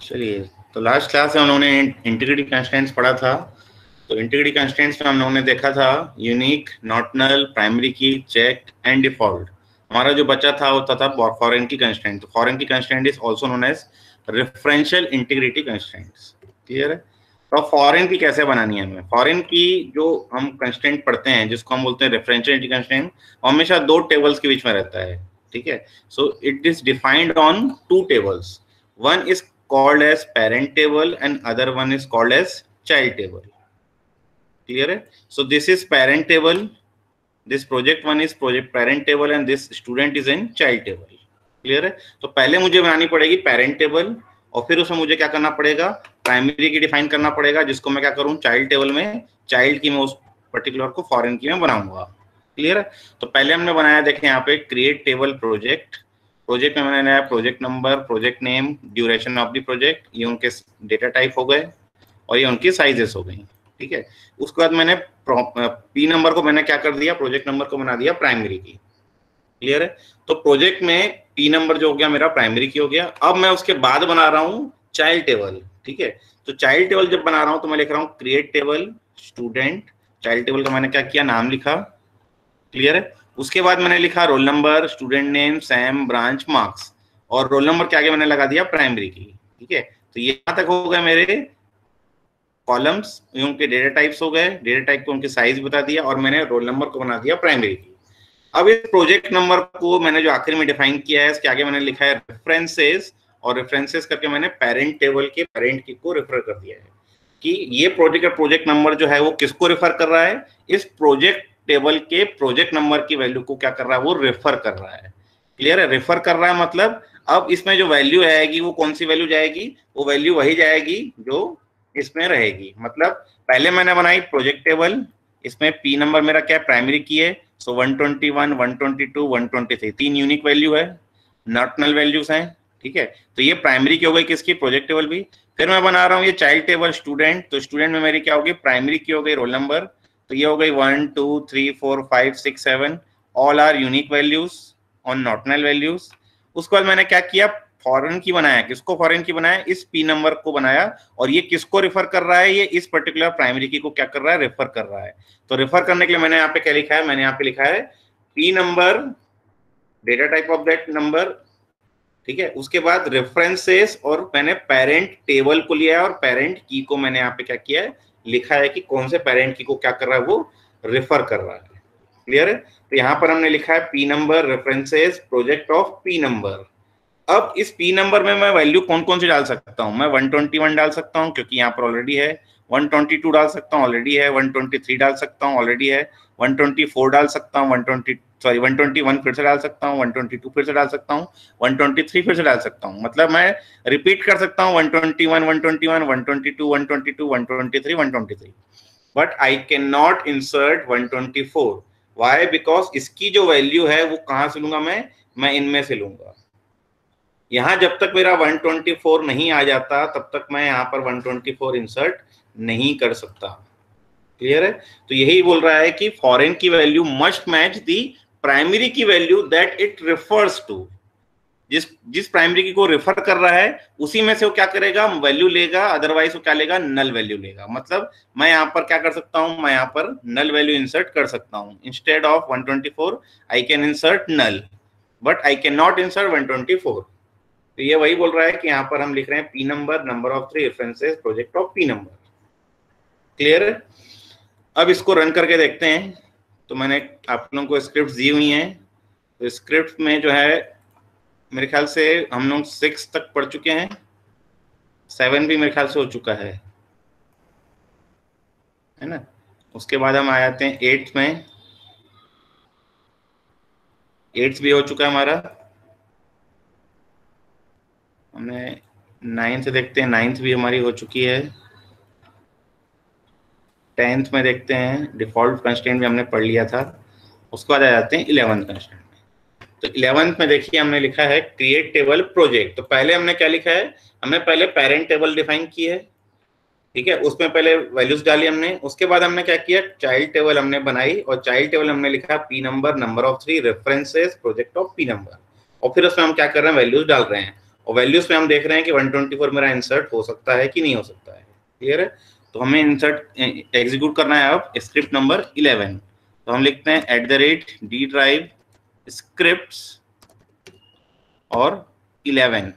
चलिए, तो last class में हम लोगों ने इंटीग्रिटी कंस्ट्रेंट्स पढ़ा था। तो इंटीग्रिटी कंस्ट्रेंट्स में हम लोगों ने देखा था यूनिक, नॉट नल, प्राइमरी की, चेक एंड डिफॉल्ट। हमारा जो बचा था वो था फॉरेन की कंस्ट्रेंट। तो foreign key constraint is also known as referential integrity constraints. Clear है? तो फॉरेन की कैसे बनानी है हमें? फॉरेन की जो हम कंस्ट्रेंट पढ़ते हैं जिसको हम बोलते हैं रेफरेंशियल इंटीग्रिटी कंस्ट्रेंट, हमेशा दो टेबल्स के बीच में रहता है। ठीक है? So it is defined on two tables. One is called as parent table and other one is called as child table. Clear है? So this is parent table. This project one is project parent table and this student is in child table. Clear है? तो पहले मुझे बनानी पड़ेगी parent table और फिर उसमें मुझे क्या करना पड़ेगा, प्राइमरी की डिफाइन करना पड़ेगा, जिसको मैं क्या करूँ चाइल्ड टेबल में, चाइल्ड की मैं उस पर्टिकुलर को फॉरेन की में बनाऊंगा। क्लियर है? तो पहले हमने बनाया, देखें यहाँ पे क्रिएट टेबल प्रोजेक्ट। प्रोजेक्ट में मैंने बनाया project number, project name, duration of the project, ये उनके डेटा टाइप हो गए और ये उनकी साइजेस हो गई। ठीक है? उसके बाद मैंने पी नंबर को मैंने क्या कर दिया, प्रोजेक्ट नंबर को बना दिया प्राइमरी की। क्लियर है? तो प्रोजेक्ट में पी नंबर जो हो गया मेरा प्राइमरी की हो गया। अब मैं उसके बाद बना रहा हूँ चाइल्ड टेबल। ठीक है? तो चाइल्ड टेबल जब बना रहा हूँ तो मैं लिख रहा हूँ create table student. Child table का मैंने क्या किया, नाम लिखा। क्लियर है? उसके बाद मैंने लिखा roll number, student name, Sam, branch, marks, और रोल नंबर के आगे मैंने लगा दिया प्राइमरी की। ठीक है? तो ये यहां तक हो गए मेरे कॉलम्स, उनके डेटा टाइप्स हो गए, डेटा टाइप को उनके साइज बता दिया और मैंने रोल नंबर को बना दिया प्राइमरी की। अब इस प्रोजेक्ट नंबर को मैंने जो आखिर में डिफाइन किया है इसके आगे मैंने लिखा है रेफरेंसेस, और रेफरेंसेस करके मैंने पेरेंट टेबल के पेरेंट की को रेफर कर दिया है कि ये प्रोजेक्ट नंबर जो है वो किसको रेफर कर रहा है, इस प्रोजेक्ट टेबल के प्रोजेक्ट नंबर की वैल्यू को क्या कर रहा है, वो रेफर कर रहा है। क्लियर है? रेफर कर रहा है मतलब अब इसमें जो वैल्यू आएगी वो कौन सी वैल्यू जाएगी, वो वैल्यू वही जाएगी जो इसमें रहेगी। मतलब पहले मैंने बनाई प्रोजेक्ट टेबल, इसमें पी नंबर मेरा क्या प्राइमरी की है, सो 121, 122, 123 तीन यूनिक वैल्यू है, नॉट नल वैल्यूज हैं। ठीक है? तो ये प्राइमरी की हो गई किसकी, प्रोजेक्ट टेबल भी। फिर मैं बना रहा हूँ ये चाइल्ड टेबल स्टूडेंट। तो स्टूडेंट में मेरी क्या होगी, प्राइमरी की हो गई रोल नंबर, तो ये हो गई 1 2 3 4 5 6 7, all are unique values on not null values. उसके बाद मैंने क्या किया, फॉरेन की बनाया। किसको फॉरेन की बनाया, इस पी नंबर को बनाया, और ये किसको रेफर कर रहा है, ये इस पर्टिकुलर प्राइमरी की को क्या कर रहा है, रेफर कर रहा है। तो रेफर करने के लिए मैंने यहाँ पे क्या लिखा है, मैंने यहाँ पे लिखा है P number, data type of that number. ठीक है? उसके बाद रेफरेंसेस, और मैंने पेरेंट टेबल को लिया है और पेरेंट की को मैंने यहाँ पे क्या किया है, लिखा है कि कौन से पेरेंट की को क्या कर रहा है, वो रेफर कर रहा है। क्लियर है? तो यहाँ पर हमने लिखा है P number references project of P number. अब इस पी नंबर में मैं वैल्यू कौन कौन सी डाल सकता हूँ, मैं 121 डाल सकता हूँ क्योंकि यहाँ पर ऑलरेडी है, 122 डाल सकता हूँ ऑलरेडी है, 123 डाल सकता हूँ ऑलरेडी है, 124 डाल सकता हूँ, 121 फिर से डाल सकता हूँ, 122 फिर से डाल सकता हूँ, 123 फिर से डाल सकता हूँ। मतलब मैं रिपीट कर सकता हूँ 121, 121, 122, 122, 123, 123, but I can not insert 124। Why? Because इसकी जो वैल्यू है वो कहाँ से लूंगा, मैं इनमें से लूंगा। यहां जब तक मेरा 124 नहीं आ जाता तब तक मैं यहाँ पर 124 इंसर्ट नहीं कर सकता। क्लियर है? तो यही बोल रहा है कि foreign key value must match the primary key value that it refers to. जिस प्राइमरी की को रेफर कर रहा है उसी में से वो क्या करेगा, वैल्यू लेगा, अदरवाइज वो क्या लेगा, नल वैल्यू लेगा। मतलब मैं यहाँ पर क्या कर सकता हूँ, मैं यहाँ पर नल वैल्यू इंसर्ट कर सकता हूँ। Instead of 124 I can insert null, but I can not insert 124। तो ये वही बोल रहा है कि यहाँ पर हम लिख रहे हैं P number, number of 3 references, project of P number. Clear है? अब इसको रन करके देखते हैं। तो मैंने आप लोगों को स्क्रिप्ट दी हुई हैं। तो स्क्रिप्ट में जो है मेरे ख्याल से हम लोग 6 तक पढ़ चुके हैं, 7 भी मेरे ख्याल से हो चुका है ना। उसके बाद हम आ जाते हैं 8 में, 8 भी हो चुका है हमारा। हमने 9th देखते हैं, 9th भी हमारी हो चुकी है। 10th में देखते हैं, डिफॉल्ट कंस्ट्रेंट भी हमने पढ़ लिया था। उसके बाद आ जाते हैं 11th कंस्ट्रेंट में। तो 11th में देखिए हमने लिखा है क्रिएट टेबल प्रोजेक्ट। तो पहले हमने क्या लिखा है, हमने पहले पेरेंट टेबल डिफाइन की है। ठीक है? उसमें पहले वैल्यूज डाली हमने। उसके बाद हमने क्या किया, चाइल्ड टेबल हमने बनाई, और चाइल्ड टेबल हमने लिखा P number, number of 3 references, project of P number, और फिर उसमें हम क्या कर रहे हैं, वैल्यूज डाल रहे हैं। और वैल्यूज पे हम देख रहे हैं कि 124 मेरा इंसर्ट हो सकता है कि नहीं हो सकता है। क्लियर है? तो हमें इंसर्ट एग्जीक्यूट करना है अब स्क्रिप्ट नंबर 11। तो हम लिखते हैं @d drive स्क्रिप्ट्स और 11।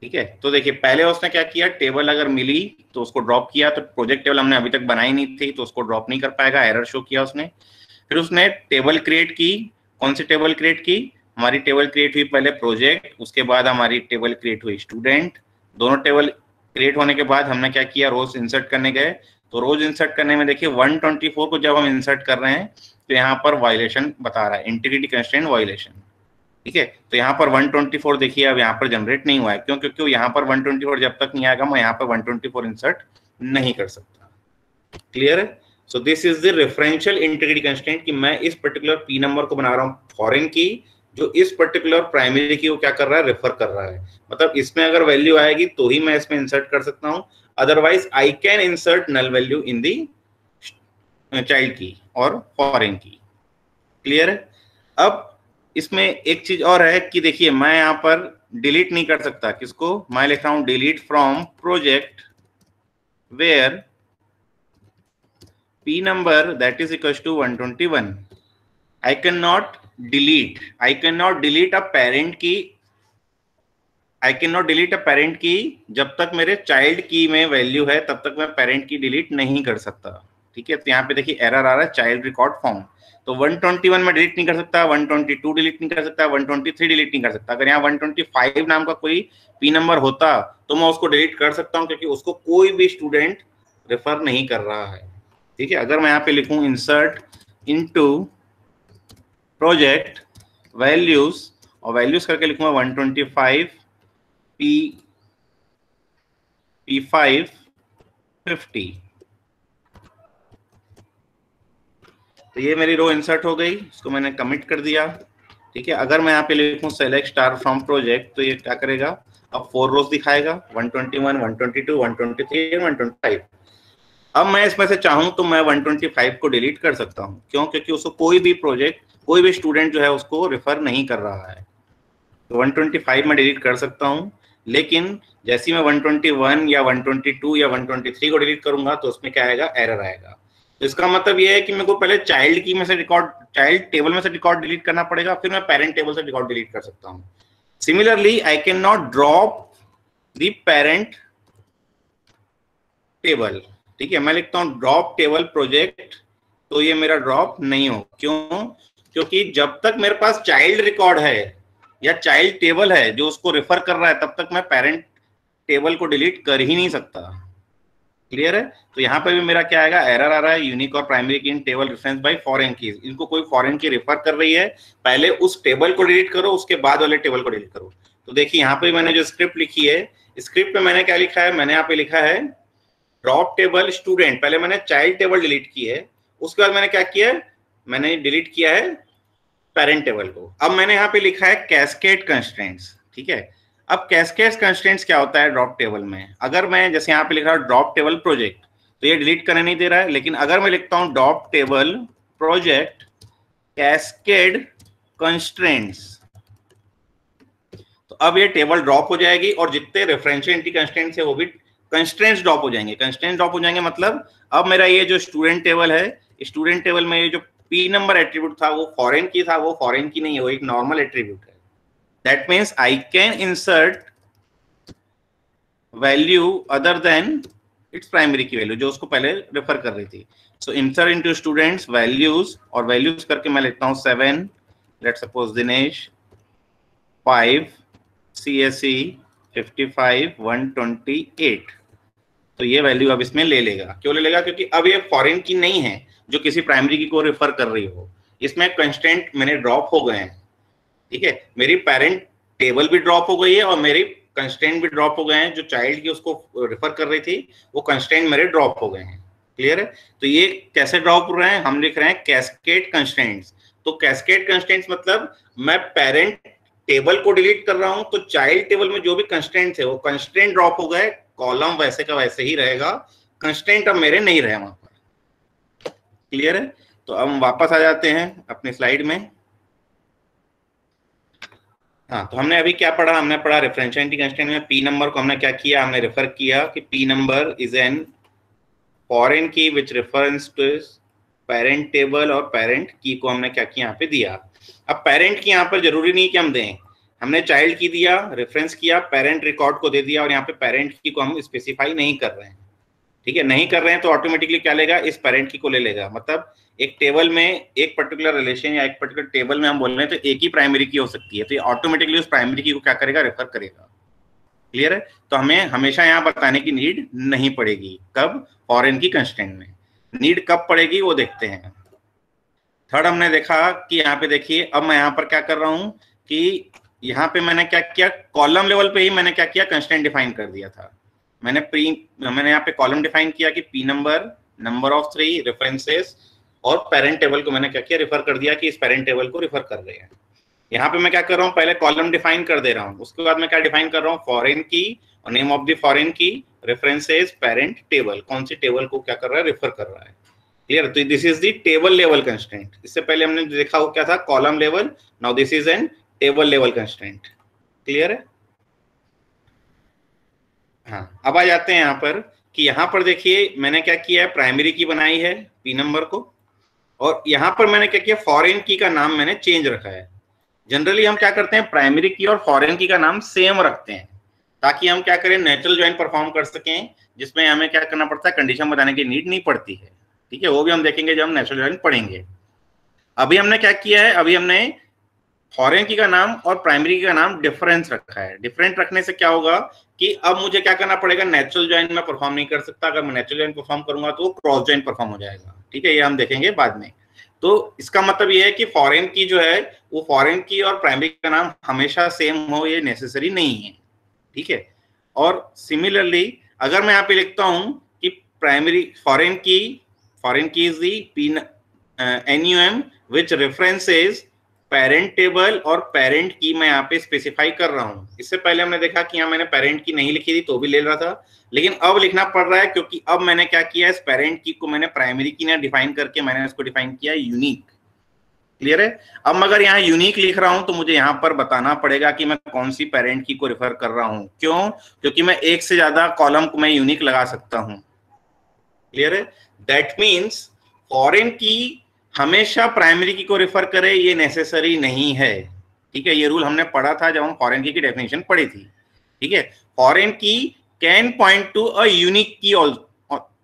ठीक है, तो देखिए पहले उसने क्या किया, टेबल अगर मिली तो उसको ड्रॉप किया, तो प्रोजेक्ट टेबल हमने अभी तक बनाई नहीं थी तो उसको ड्रॉप नहीं कर पाएगा, एरर शो किया उसने। फिर उसने टेबल क्रिएट की। कौन सी टेबल क्रिएट की? हमारी टेबल क्रिएट हुई पहले प्रोजेक्ट, उसके बाद हमारी टेबल क्रिएट हुई स्टूडेंट। दोनों टेबल क्रिएट होने के बाद हमने क्या किया, रोज इंसर्ट करने गए। तो रोज इंसर्ट करने में देखिए 124 को जब हम इंसर्ट कर रहे हैं तो यहाँ पर वायलेशन बता रहा है, इंटीग्रिटी कंस्ट्रेंट वायलेशन। ठीक है, तो यहाँ पर 124 देखिए अब यहाँ पर जनरेट नहीं हुआ है। क्यों? क्योंकि यहाँ पर 124 जब तक नहीं आएगा मैं यहाँ पर 124 इंसर्ट नहीं कर सकता। क्लियर है? So this is the referential integrity constraint कि मैं इस पर्टिकुलर पी नंबर को बना रहा हूँ फॉरेन की, जो इस पर्टिकुलर प्राइमरी की वो क्या कर रहा है, रेफर कर रहा है। मतलब इसमें अगर वैल्यू आएगी तो ही मैं इसमें इंसर्ट कर सकता हूँ, otherwise I can insert null value in the child key और फॉरेन की। क्लियर है? अब इसमें एक चीज और है कि देखिए मैं यहाँ पर डिलीट नहीं कर सकता। किसको? मैं लिख रहा हूं delete from project where p number that is equals to 121. I cannot delete a parent की, I cannot delete a parent की जब तक मेरे चाइल्ड की में वैल्यू है तब तक मैं पेरेंट की डिलीट नहीं कर सकता। ठीक है, तो यहाँ पे देखिए एरर आ रहा है चाइल्ड रिकॉर्ड फॉर्म। तो 121 में डिलीट नहीं कर सकता, 122 डिलीट नहीं कर सकता, 123 डिलीट नहीं कर सकता। अगर यहाँ 125 नाम का कोई पी नंबर होता तो मैं उसको डिलीट कर सकता हूँ, क्योंकि उसको कोई भी स्टूडेंट रेफर नहीं कर रहा है। ठीक है, अगर मैं यहाँ पे लिखूं इंसर्ट इनटू प्रोजेक्ट वैल्यूज और वैल्यूज करके लिखूंगा 125 P5 50, तो ये मेरी रो इंसर्ट हो गई, इसको मैंने कमिट कर दिया। ठीक है, अगर मैं यहाँ पे लिखूं सेलेक्ट स्टार फ्रॉम प्रोजेक्ट तो ये क्या करेगा, अब 4 रोज दिखाएगा 121, 122, 123 और 125। अब मैं इसमें से चाहूं तो मैं 125 को डिलीट कर सकता हूं। क्यों? क्योंकि उसको कोई भी प्रोजेक्ट, कोई भी स्टूडेंट जो है उसको रेफर नहीं कर रहा है। तो 125 में डिलीट कर सकता हूं, लेकिन जैसे मैं 121 या 122 या 123 को डिलीट करूंगा तो उसमें क्या आएगा, एरर आएगा। तो इसका मतलब यह है कि मेरे को पहले चाइल्ड की में से रिकॉर्ड, चाइल्ड टेबल में से रिकॉर्ड डिलीट करना पड़ेगा, फिर मैं पेरेंट टेबल से रिकॉर्ड डिलीट कर सकता हूँ। Similarly I can not drop the parent table. ठीक है, मैं लिखता हूं ड्रॉप टेबल प्रोजेक्ट, तो ये मेरा ड्रॉप नहीं हो। क्यों? क्योंकि जब तक मेरे पास चाइल्ड रिकॉर्ड है या चाइल्ड टेबल है जो उसको रेफर कर रहा है तब तक मैं पेरेंट टेबल को डिलीट कर ही नहीं सकता। क्लियर है? तो यहाँ पे भी मेरा क्या आएगा, एरर आ रहा है, यूनिक और प्राइमरी की इन table reference bye foreign keys. इनको कोई फॉरेन की रेफर कर रही है, पहले उस टेबल को डिलीट करो, उसके बाद वाले टेबल को डिलीट करो। तो देखिए यहाँ पे मैंने जो स्क्रिप्ट लिखी है, स्क्रिप्ट में मैंने क्या लिखा है, मैंने यहाँ पे लिखा है ड्रॉप टेबल स्टूडेंट। पहले मैंने चाइल्ड टेबल डिलीट की है, उसके बाद मैंने क्या किया, मैंने डिलीट किया है पेरेंट टेबल को। अब मैंने यहाँ पे लिखा है कैस्केड कंस्ट्रेंट्स। ठीक है, अब कैस्केड कंस्ट्रेंट्स क्या होता है ड्रॉप टेबल में? अगर मैं जैसे यहाँ पे लिख रहा हूँ ड्रॉप टेबल प्रोजेक्ट, तो ये डिलीट करने नहीं दे रहा है, लेकिन अगर मैं लिखता हूँ drop table project cascade constraints, तो अब ये टेबल ड्रॉप हो जाएगी और जितने रेफरेंशियल इंटीग्रिटी कंस्ट्रेंट्स है वो भी कंस्ट्रेंट्स ड्रॉप हो जाएंगे। कंस्ट्रेंट्स ड्रॉप हो जाएंगे मतलब अब मेरा ये जो स्टूडेंट टेबल है, स्टूडेंट टेबल में ये जो पी नंबर एट्रीब्यूट था वो फॉरेन की था, वो फॉरेन की नहीं है, वो एक नॉर्मल एट्रीब्यूट है। That means I can insert value other than its primary key value जो उसको पहले रेफर कर रही थी। सो इंसर्ट इनटू स्टूडेंट्स वैल्यूज, और वैल्यूज करके मैं लिखता हूँ 7, लेट सपोज दिनेश 5, CSE 55, 128। तो ये वैल्यू अब इसमें ले लेगा। क्यों ले लेगा? क्योंकि अब ये फॉरेन की नहीं है जो किसी प्राइमरी की को रेफर कर रही हो, इसमें कंस्ट्रेंट मेरे ड्रॉप हो गए हैं। ठीक है, मेरी पेरेंट टेबल भी ड्रॉप हो गई है और मेरी कंस्ट्रेंट भी ड्रॉप हो गए हैं, जो चाइल्ड की उसको रेफर कर रही थी वो कंस्ट्रेंट मेरे ड्रॉप हो गए हैं। क्लियर है? तो ये कैसे ड्रॉप हो रहे हैं, हम लिख रहे हैं कैस्केड कंस्ट्रेंट्स। तो कैस्केड कंस्ट्रेंट्स मतलब मैं पेरेंट टेबल को डिलीट कर रहा हूं तो चाइल्ड टेबल में जो भी कंस्ट्रेंट्स है वो कंस्ट्रेंट ड्रॉप हो गए, कॉलम वैसे का वैसे ही रहेगा, कंस्ट्रेंट अब मेरे नहीं रहे वहां पर। क्लियर है? तो अब हम वापस आ जाते हैं अपनी स्लाइड में। हाँ, तो हमने अभी क्या पढ़ा, हमने पढ़ा रेफरेंशियलिटी कंस्ट्रेंट में पी नंबर को हमने क्या किया, हमने रेफर किया कि P number is an foreign key which reference to parent table, और पेरेंट की को हमने क्या किया यहाँ पे दिया। अब पेरेंट की यहाँ पर जरूरी नहीं कि हम दें, हमने चाइल्ड की दिया, रेफरेंस किया, पेरेंट रिकॉर्ड को दे दिया, और यहाँ पे पेरेंट की को हम स्पेसिफाई नहीं कर रहे हैं। ठीक है, नहीं कर रहे हैं तो ऑटोमेटिकली क्या लेगा, इस पेरेंट की को ले लेगा। मतलब एक टेबल में एक पर्टिकुलर रिलेशन या एक पर्टिकुलर टेबल में हम बोल रहे हैं तो एक ही प्राइमरी की हो सकती है, तो ये ऑटोमेटिकली उस प्राइमरी की को क्या करेगा, रेफर करेगा। क्लियर है? तो हमें हमेशा यहाँ बताने की नीड नहीं पड़ेगी। कब? फॉरेन की कंस्ट्रेंट में। नीड कब पड़ेगी वो देखते हैं। थर्ड हमने देखा कि यहाँ पे देखिए, अब मैं यहाँ पर क्या कर रहा हूं कि यहाँ पे मैंने क्या किया, कॉलम लेवल पे ही मैंने क्या किया, कंस्ट्रेंट डिफाइन कर दिया था। मैंने यहाँ पे कॉलम डिफाइन किया कि पी नंबर ऑफ 3 रेफरेंसेस, और पेरेंट टेबल को मैंने क्या किया, रेफर कर दिया कि इस पेरेंट टेबल को रेफर कर रहे हैं। यहाँ पे मैं क्या कर रहा हूँ, पहले कॉलम डिफाइन कर दे रहा हूँ, उसके बाद मैं क्या डिफाइन कर रहा हूँ, फॉरेन की और नेम ऑफ द फॉरेन की, रेफरेंसेस, पेरेंट टेबल, कौन सी टेबल को क्या कर रहा है, रेफर कर रहा है। क्लियर? तो this is the table level constraint. इससे पहले हमने देखा वो क्या था, column level. Now this is an table level constraint. Clear है? हाँ, अब आ जाते हैं यहाँ पर कि यहाँ पर देखिए मैंने क्या किया है, प्राइमरी की बनाई है पी नंबर को, और यहाँ पर मैंने क्या किया, फॉरेन की का नाम मैंने चेंज रखा है। जनरली हम क्या करते हैं, प्राइमरी की और फॉरेन की का नाम सेम रखते हैं ताकि हम क्या करें, नेचुरल ज्वाइन परफॉर्म कर सकें, जिसमें हमें क्या करना पड़ता है, कंडीशन बताने की नीड नहीं पड़ती है। ठीक है, वो भी हम देखेंगे जब हम नेचुरल ज्वाइन पढ़ेंगे। अभी हमने क्या किया है, अभी हमने फॉरेन की का नाम और प्राइमरी की का नाम डिफरेंस रखा है। डिफरेंट रखने से क्या होगा कि अब मुझे क्या करना पड़ेगा, नेचुरल ज्वाइन में परफॉर्म नहीं कर सकता। अगर मैं नेचुरल ज्वाइन परफॉर्म करूंगा तो वो क्रॉस ज्वाइन परफॉर्म हो जाएगा। ठीक है, ये हम देखेंगे बाद में। तो इसका मतलब ये है कि फॉरेन की जो है वो फॉरेन की और प्राइमरी का नाम हमेशा सेम हो, ये नेसेसरी नहीं है। ठीक है, और सिमिलरली अगर मैं यहाँ पे लिखता हूं कि प्राइमरी फॉरेन की is the NUM which references parent table और पेरेंट की मैं यहाँ पे स्पेसिफाई कर रहा हूँ। इससे पहले हमने देखा कि यहाँ मैंने पेरेंट की नहीं लिखी थी तो भी ले रहा था, लेकिन अब लिखना पड़ रहा है क्योंकि अब मैंने क्या किया, इस पेरेंट की को मैंने प्राइमरी की ना डिफाइन करके मैंने इसको डिफाइन किया यूनिक। क्लियर है? अब मैं अगर यहाँ यूनिक लिख रहा हूं तो मुझे यहाँ पर बताना पड़ेगा कि मैं कौन सी पेरेंट की को रेफर कर रहा हूं। क्यों? क्योंकि मैं एक से ज्यादा कॉलम को मैं यूनिक लगा सकता हूं। क्लियर है? दैट मीन्स फॉरेन की हमेशा प्राइमरी की को रेफर करे ये नेसेसरी नहीं है। ठीक है, ये रूल हमने पढ़ा था जब हम फॉरेन की डेफिनेशन पढ़ी थी। ठीक है, foreign key can point to a unique key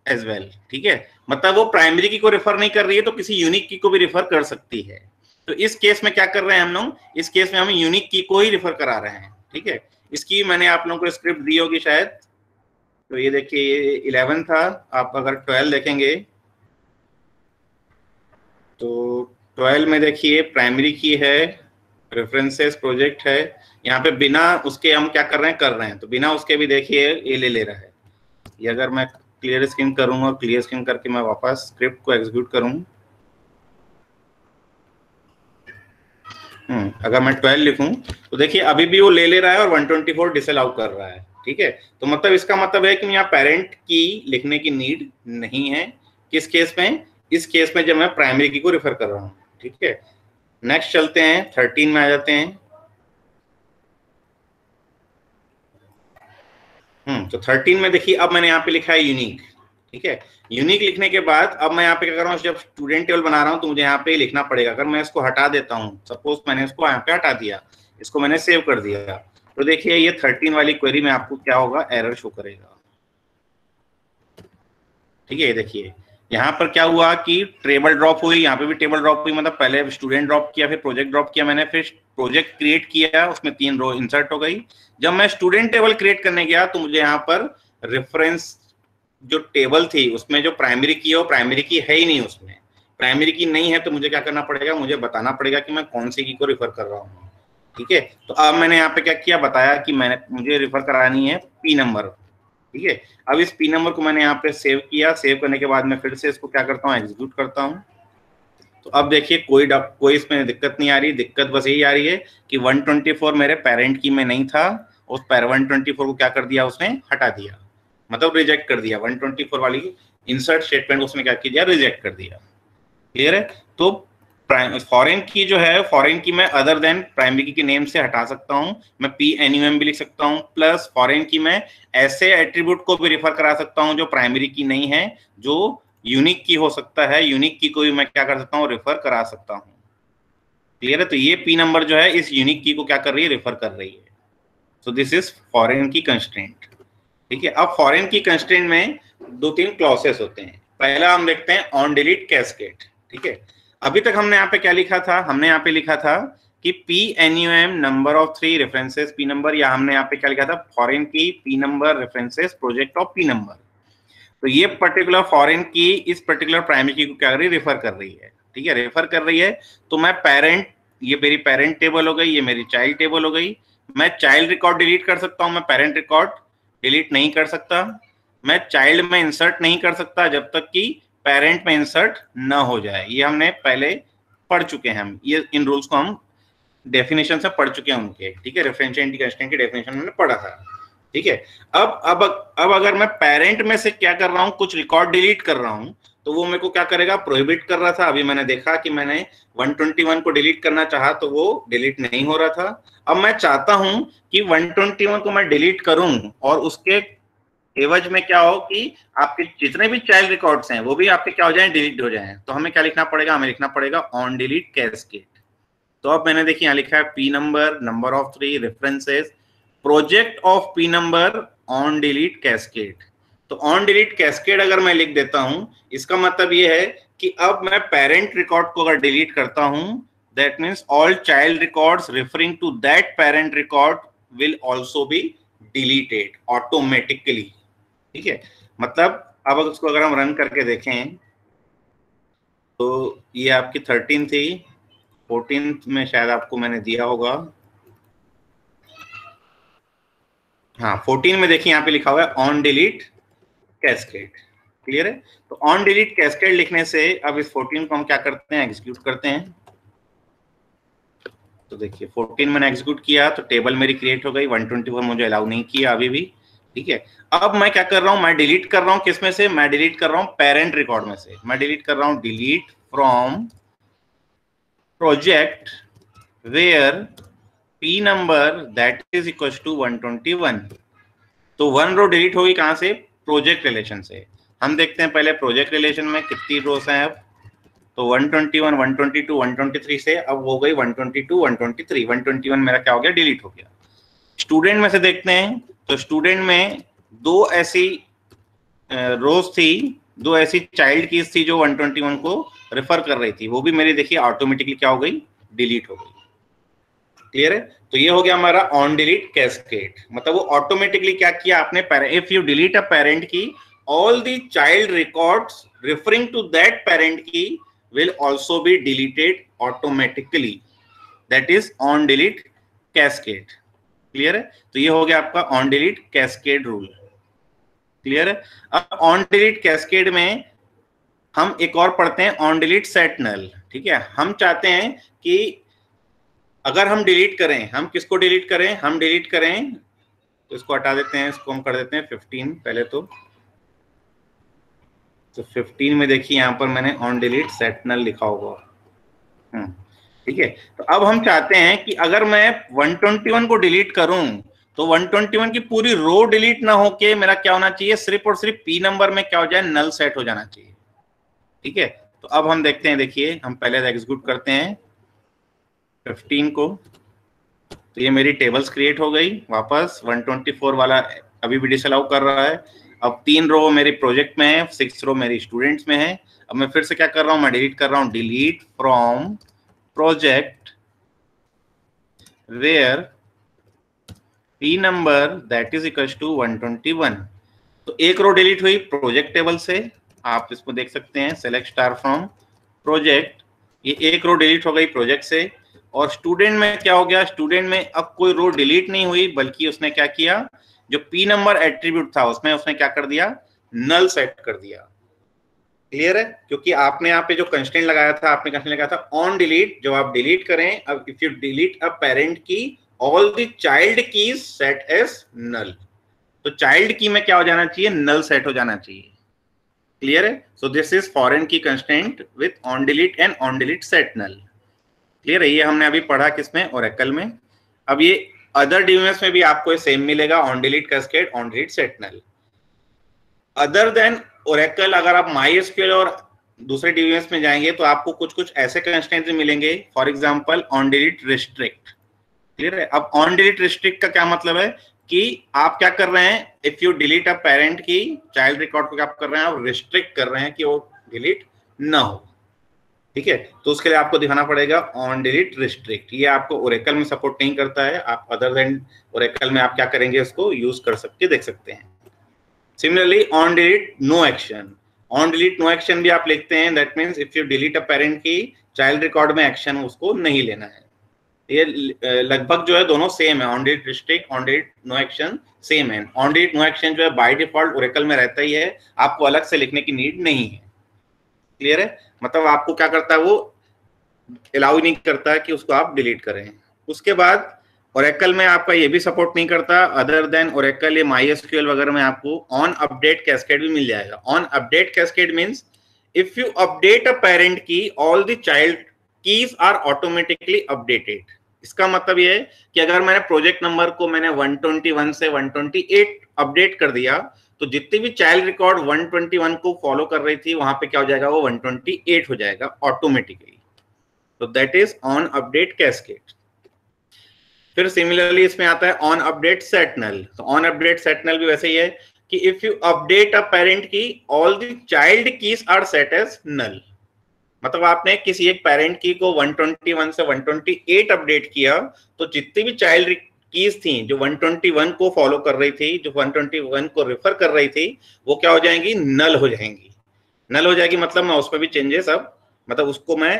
as well. ठीक है, मतलब वो प्राइमरी की को रेफर नहीं कर रही है तो किसी यूनिक की को भी रेफर कर सकती है। तो इस केस में क्या कर रहे हैं हम लोग, इस केस में हम यूनिक की को ही रेफर करा रहे हैं। ठीक है, इसकी मैंने आप लोगों को स्क्रिप्ट दी होगी शायद। तो ये देखिए 11 था, आप अगर 12 देखेंगे तो 12 में देखिए प्राइमरी की है, रेफरेंसेस प्रोजेक्ट है, यहाँ पे बिना उसके हम क्या कर रहे हैं, तो बिना उसके भी देखिए ये ले रहा है। ये अगर मैं क्लियर स्क्रीन करूंगा और क्लियर स्क्रीन करके मैं वापस स्क्रिप्ट को एग्जीक्यूट करूं, अगर मैं 12 लिखूं तो देखिए अभी भी वो ले रहा है और 124 डिसअलाउ कर रहा है। ठीक है, तो मतलब इसका मतलब है कि यहाँ पेरेंट की लिखने की नीड नहीं है। किस केस में? इस केस में जब मैं प्राइमरी की को रेफर कर रहा हूँ। ठीक है, नेक्स्ट चलते हैं, 13 में आ जाते हैं। तो 13 में देखिए अब मैंने यहाँ पे लिखा है यूनिक। ठीक है, यूनिक लिखने के बाद अब मैं यहाँ पे क्या कर रहा हूँ, जब स्टूडेंट टेबल बना रहा हूँ तो मुझे यहाँ पे लिखना पड़ेगा। अगर मैं इसको हटा देता हूँ, सपोज मैंने इसको यहाँ पे हटा दिया, इसको मैंने सेव कर दिया, तो देखिए ये 13 वाली क्वेरी में आपको क्या होगा, एरर शो करेगा। ठीक है, ये देखिए यहाँ पर क्या हुआ कि टेबल ड्रॉप हुई, यहाँ पे भी टेबल ड्रॉप हुई। मतलब पहले स्टूडेंट ड्रॉप किया, फिर प्रोजेक्ट ड्रॉप किया मैंने, फिर प्रोजेक्ट क्रिएट किया, उसमें 3 रो इंसर्ट हो गई। जब मैं स्टूडेंट टेबल क्रिएट करने गया तो मुझे यहाँ पर रेफरेंस जो टेबल थी उसमें जो प्राइमरी की है वो प्राइमरी की है ही नहीं, उसमें प्राइमरी की नहीं है। तो मुझे क्या करना पड़ेगा, मुझे बताना पड़ेगा कि मैं कौन सी की को रेफर कर रहा हूँ। ठीक है, तो अब मैंने यहाँ पे क्या किया, बताया कि मुझे रेफर करानी है पी नंबर। ठीक है, अब इस पी नंबर को मैंने यहाँ पे सेव किया। सेव करने के बाद मैं फिर से इसको क्या करता हूँ, एग्जीक्यूट करता हूँ। तो अब देखिए कोई इसमें दिक्कत नहीं आ रही। दिक्कत बस यही आ रही है कि 124 मेरे पेरेंट की में नहीं था, उस 124 को क्या कर दिया, उसने हटा दिया, मतलब रिजेक्ट कर दिया। 124 वाली इंसर्ट स्टेटमेंट उसने क्या किया, रिजेक्ट कर दिया। क्लियर है? तो फॉरेन की जो है, फॉरेन की मैं अदर देन प्राइमरी की के नेम से हटा सकता हूं, मैं PNUM भी लिख सकता हूं, प्लस फॉरेन की मैं ऐसे एट्रीब्यूट को भी रिफर करा सकता हूं जो प्राइमरी की नहीं है, जो यूनिक की हो सकता है, यूनिक की को भी मैं क्या कर सकता हूं, रेफर करा सकता हूं। क्लियर है? तो ये P नंबर जो है इस यूनिक की को क्या कर रही है, रेफर कर रही है। So this is foreign key constraint. ठीक है, अब फॉरेन की कंस्ट्रेंट में 2-3 क्लॉसेस होते हैं। पहला हम देखते हैं ऑन डिलीट कैस्केड। ठीक है, अभी तक हमने यहाँ पे क्या लिखा था, हमने यहाँ पे लिखा था कि PNUM number of 3 references P number, या हमने यहाँ पे क्या लिखा था, फॉरेन की P number references project of P number. तो ये पर्टिकुलर फॉरेन की इस पर्टिकुलर प्राइमरी की को क्या कर रही है, रेफर कर रही है। ठीक है, रेफर कर रही है। तो मैं पेरेंट, ये मेरी पेरेंट टेबल हो गई, ये मेरी चाइल्ड टेबल हो गई। मैं चाइल्ड रिकॉर्ड डिलीट कर सकता हूं, मैं पेरेंट रिकॉर्ड डिलीट नहीं कर सकता। मैं चाइल्ड में इंसर्ट नहीं कर सकता जब तक कि पेरेंट में इंसर्ट ना हो जाए। ये हमने पहले पढ़ चुके हैं, हम ये इन रूल्स को हम डेफिनेशन से पढ़ चुके हैं उनके। ठीक है, रेफरेंशियल इंटीग्रेशन की डेफिनेशन हमने पढ़ा था। ठीक है, अब अगर मैं पेरेंट में से क्या कर रहा हूं, कुछ रिकॉर्ड डिलीट कर रहा हूं, तो वो मेरे को क्या करेगा, प्रोहिबिट कर रहा था। अभी मैंने देखा कि मैंने 121 को डिलीट करना चाहा तो वो डिलीट नहीं हो रहा था। अब मैं चाहता हूं कि 121 को मैं डिलीट करूं और उसके एवज में क्या हो कि आपके जितने भी चाइल्ड रिकॉर्ड्स हैं वो भी आपके क्या हो जाएं, डिलीट हो जाएं। तो हमें क्या लिखना पड़ेगा, हमें लिखना पड़ेगा ऑन डिलीट कैस्केड। तो अब मैंने देखिए यहाँ लिखा है P number, number of 3 references, project of P number, on delete cascade. तो ऑन डिलीट कैस्केड अगर मैं लिख देता हूं, इसका मतलब ये है कि अब मैं पेरेंट रिकॉर्ड को अगर डिलीट करता हूं, that means all child records referring to that parent record will also be deleted automatically. ठीक है, मतलब अब उसको अगर हम रन करके देखें तो ये आपकी 13 थी, 14th में शायद आपको मैंने दिया होगा, हाँ 14 में देखिए यहाँ पे लिखा हुआ है ऑन डिलीट कैस्केड। क्लियर है? तो ऑन डिलीट कैस्केड लिखने से अब इस 14 को हम क्या करते हैं, एग्जीक्यूट करते हैं। तो देखिए 14 मैंने एग्जीक्यूट किया तो टेबल मेरी क्रिएट हो गई, 124 मुझे अलाउ नहीं किया अभी भी। ठीक है, अब मैं क्या कर रहा हूं, मैं डिलीट कर रहा हूं किस में से, मैं डिलीट कर रहा हूं पेरेंट रिकॉर्ड में से। मैं डिलीट कर रहा हूं delete from project where P number that is equal to 121। तो 1 रो डिलीट होगी कहां से, प्रोजेक्ट रिलेशन से। हम देखते हैं पहले प्रोजेक्ट रिलेशन में कितनी रोस हैं अब। तो 121, 122, 123 से अब हो गई 122, 123, 121 मेरा क्या हो गया, डिलीट हो गया। स्टूडेंट में से देखते हैं, तो स्टूडेंट में दो ऐसी रोज थी, दो ऐसी चाइल्ड कीज थी जो 121 को रेफर कर रही थी, वो भी मेरी देखिए ऑटोमेटिकली क्या हो गई, डिलीट हो गई। क्लियर है? तो ये हो गया हमारा ऑन डिलीट कैस्केड। मतलब वो ऑटोमेटिकली क्या किया आपने, if you delete a parent की, all the child records referring to that parent key will also be deleted automatically. That is on delete cascade. Clear है? तो ये हो गया आपका on delete cascade rule. Clear है? अब ऑन डिलीट कैस्केड में हम एक और पढ़ते हैं ऑन डिलीट सेट नल। ठीक है, हम चाहते हैं कि अगर हम डिलीट करें, हम किसको डिलीट करें, हम डिलीट करें, तो इसको हटा देते हैं, इसको हम कर देते हैं 15 पहले। तो 15 में देखिए यहाँ पर मैंने ऑन डिलीट सेट नल लिखा होगा। ठीक है, तो अब हम चाहते हैं कि अगर मैं 121 को डिलीट करूं तो 121 की पूरी रो डिलीट ना होके मेरा क्या होना चाहिए, सिर्फ और सिर्फ P नंबर में क्या हो जाए, नल सेट हो जाना चाहिए। ठीक है, तो अब हम देखते हैं, देखिए हम पहले एग्जीक्यूट करते हैं 15 को, तो ये मेरी टेबल्स क्रिएट हो गई वापस। 124 वाला अभी भी डिसअलाउ कर रहा है। अब 3 रो मेरे प्रोजेक्ट में है, 6 रो मेरी स्टूडेंट्स में है। अब मैं फिर से क्या कर रहा हूं, मैं डिलीट कर रहा हूं, delete from project where P number that is equal to 121। तो एक रो डिलीट हुई प्रोजेक्ट टेबल से, आप इसको देख सकते हैं, सेलेक्ट स्टार फ्रॉम प्रोजेक्ट, ये एक रो डिलीट हो गई प्रोजेक्ट से। और स्टूडेंट में क्या हो गया, स्टूडेंट में अब कोई रो डिलीट नहीं हुई, बल्कि उसने क्या किया, जो P नंबर एट्रीब्यूट था उसमें उसने क्या कर दिया, नल सेट कर दिया। क्लियर है? क्योंकि आपने यहाँ पे जो कंस्ट्रेंट लगाया था, आपने कंस्ट्रेंट लगाया था ऑन डिलीट, जब आप डिलीट करें, अब if you delete a parent key, all the child keys set as null. तो चाइल्ड की में क्या हो जाना चाहिए, नल सेट हो जाना चाहिए। क्लियर है? So this is foreign key constraint with on delete and on delete set null. Clear है? ये हमने अभी पढ़ा किसमें, ओरेकल में। अब ये अदर डीबीएमएस में भी आपको सेम मिलेगा, on delete cascade, on delete set null. Other than Oracle अगर आप MySQL और दूसरे डीबीएमएस में जाएंगे तो आपको कुछ कुछ ऐसे कंस्ट्रेंट्स मिलेंगे, for example on delete restrict. Clear है? अब ऑन डिलीट रिस्ट्रिक्ट का क्या मतलब है कि आप क्या कर रहे हैं, if you delete a parent key child record को क्या कर रहे हैं, आप रिस्ट्रिक्ट कर रहे हैं कि वो डिलीट ना हो। ठीक है, तो उसके लिए आपको दिखाना पड़ेगा ऑन डिलीट रिस्ट्रिक्ट। ये आपको ओरेकल में सपोर्ट नहीं करता है, आप अदर देन ओरेकल में आप क्या करेंगे, उसको यूज कर सकते देख सकते हैं। Similarly on delete no action, on delete no action भी आप लिखते हैं, that means if you delete a parent key child record में एक्शन उसको नहीं लेना है। ये लगभग जो है दोनों सेम है, on delete restrict, on delete no action same है। ऑन डिलीट नो एक्शन जो है बाय डिफॉल्ट ओरेकल में रहता ही है, आपको अलग से लिखने की नीड नहीं है। क्लियर है? मतलब आपको क्या करता है, वो अलाउ नहीं करता है कि उसको आप डिलीट करें। उसके बाद ओरेकल में आपका ये भी सपोर्ट नहीं करता, अदर देन ओरेकल, ये MySQL वगैरह में आपको ऑन अपडेट कैस्केड भी मिल जाएगा। On update cascade means if you update a parent key, all the child keys are automatically updated. इसका मतलब ये है कि अगर मैंने प्रोजेक्ट नंबर को मैंने 121 से 128 अपडेट कर दिया, तो जितनी भी चाइल्ड रिकॉर्ड 121 को फॉलो कर रही थी वहां पे क्या हो जाएगा, वो 128 हो जाएगा ऑटोमेटिकली। तो that is on update cascade. फिर सिमिलरली इसमें आता है ऑन अपडेट सेट नल। तो ऑन अपडेट सेट नल भी वैसे ही है कि if you update a parent key, all the child keys are set as null. मतलब आपने किसी एक पेरेंट की को 121 से 128 अपडेट किया, तो जितनी भी चाइल्ड कीज थी जो 121 को फॉलो कर रही थी, जो 121 को रेफर कर रही थी, वो क्या हो जाएंगी, नल हो जाएंगी। नल हो जाएगी मतलब मैं उस पर भी चेंजेस अब, मतलब उसको मैं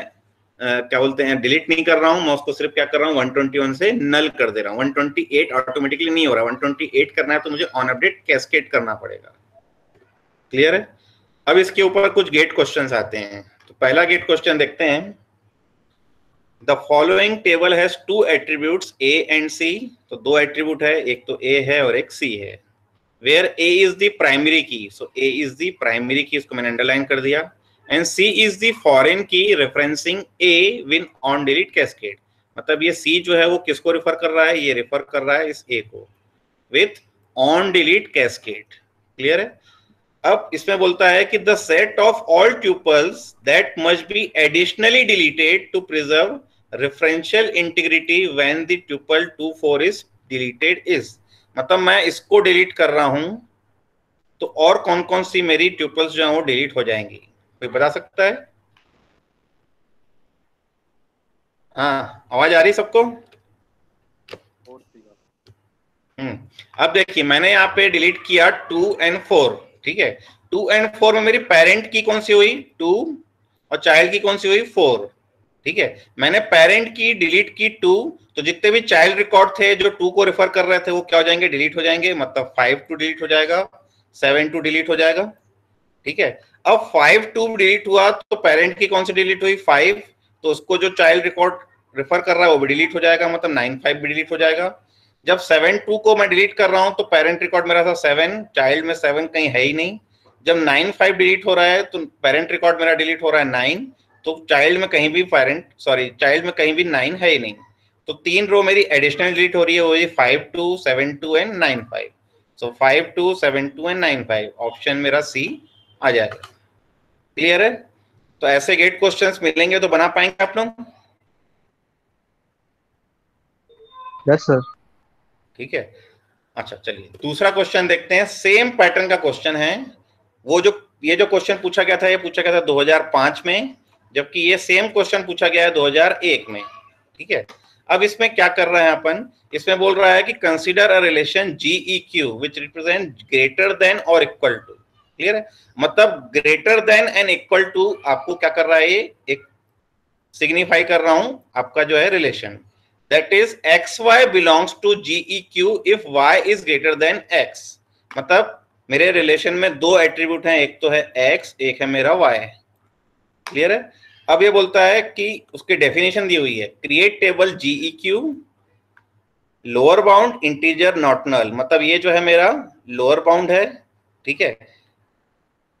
क्या बोलते हैं, डिलीट नहीं कर रहा हूं, मैं उसको सिर्फ क्या कर रहा हूं, 121 से नल कर दे रहा हूं। 128 ऑटोमेटिकली नहीं हो रहा, 128 करना है तो मुझे ऑन अपडेट कैस्केड करना पड़ेगा। क्लियर है? अब इसके ऊपर कुछ गेट क्वेश्चंस आते हैं। तो पहला गेट क्वेश्चन देखते हैं, the following table has two attributes A and C. तो दो एट्रीब्यूट है, एक तो ए है और एक सी है। Where A is the primary key, so A is the primary key, इसको मैंने अंडरलाइन कर दिया। And C is the foreign key referencing A with on delete cascade. मतलब ये सी जो है वो किसको रेफर कर रहा है, ये रेफर कर रहा है इस ए को with on delete cascade. Clear है? अब इसमें बोलता है कि the set of all tuples that must be additionally deleted to preserve referential integrity when the tuple 2 4 is deleted is. मतलब मैं इसको डिलीट कर रहा हूं तो और कौन कौन सी मेरी ट्यूपल्स जो है वो डिलीट हो जाएंगी, कोई बता सकता है? हाँ, आवाज आ रही सबको? अब देखिए मैंने यहाँ पे डिलीट किया 2 and 4। ठीक है, 2 and 4 में मेरी पेरेंट की कौन सी हुई, 2, और चाइल्ड की कौन सी हुई, 4। ठीक है, मैंने पेरेंट की डिलीट की 2, तो जितने भी चाइल्ड रिकॉर्ड थे जो 2 को रेफर कर रहे थे वो क्या हो जाएंगे, डिलीट हो जाएंगे। मतलब 5 2 डिलीट हो जाएगा, 7 2 डिलीट हो जाएगा। ठीक है, अब 5 2 डिलीट हुआ तो पेरेंट की कौन सी डिलीट हुई, 5, तो उसको जो चाइल्ड रिकॉर्ड रेफर कर रहा है वो भी डिलीट हो जाएगा, मतलब 9 5 भी डिलीट हो जाएगा। जब 7 2 को मैं डिलीट कर रहा हूं तो पेरेंट रिकॉर्ड मेरा था 7, चाइल्ड में 7 कहीं है ही नहीं। जब 9 5 डिलीट हो रहा है तो पेरेंट रिकॉर्ड मेरा डिलीट हो रहा है 9, तो चाइल्ड में कहीं भी चाइल्ड में कहीं भी 9 है ही नहीं। तो 3 रो मेरी एडिशनल डिलीट हो रही है, वो 5 2 7 2 एंड 9 5। सो 5 2 7 2 एंड 9 5, ऑप्शन मेरा सी आ जाएगा। क्लियर है? तो ऐसे गेट क्वेश्चंस मिलेंगे तो बना पाएंगे आप लोग? Yes sir. ठीक है, अच्छा चलिए दूसरा क्वेश्चन देखते हैं। सेम पैटर्न का क्वेश्चन है, वो जो ये जो क्वेश्चन पूछा गया था, ये पूछा गया था 2005 में, जबकि ये सेम क्वेश्चन पूछा गया है 2001 में। ठीक है, अब इसमें क्या कर रहे हैं अपन, इसमें बोल रहा है कि consider a relation GEQ which represent greater than और इक्वल टू। क्लियर है? मतलब greater than and equal to आपको क्या कर रहा है, ये एक सिग्निफाई कर रहा हूं आपका जो है relation, that is xy belongs to GEQ if y is greater than x। मतलब मेरे रिलेशन में दो एट्रीब्यूट हैं, एक तो है x, एक है मेरा y। क्लियर है? अब ये बोलता है कि उसकी डेफिनेशन दी हुई है, create table GEQ lower bound integer not null. मतलब ये जो है मेरा लोअर बाउंड है, ठीक है,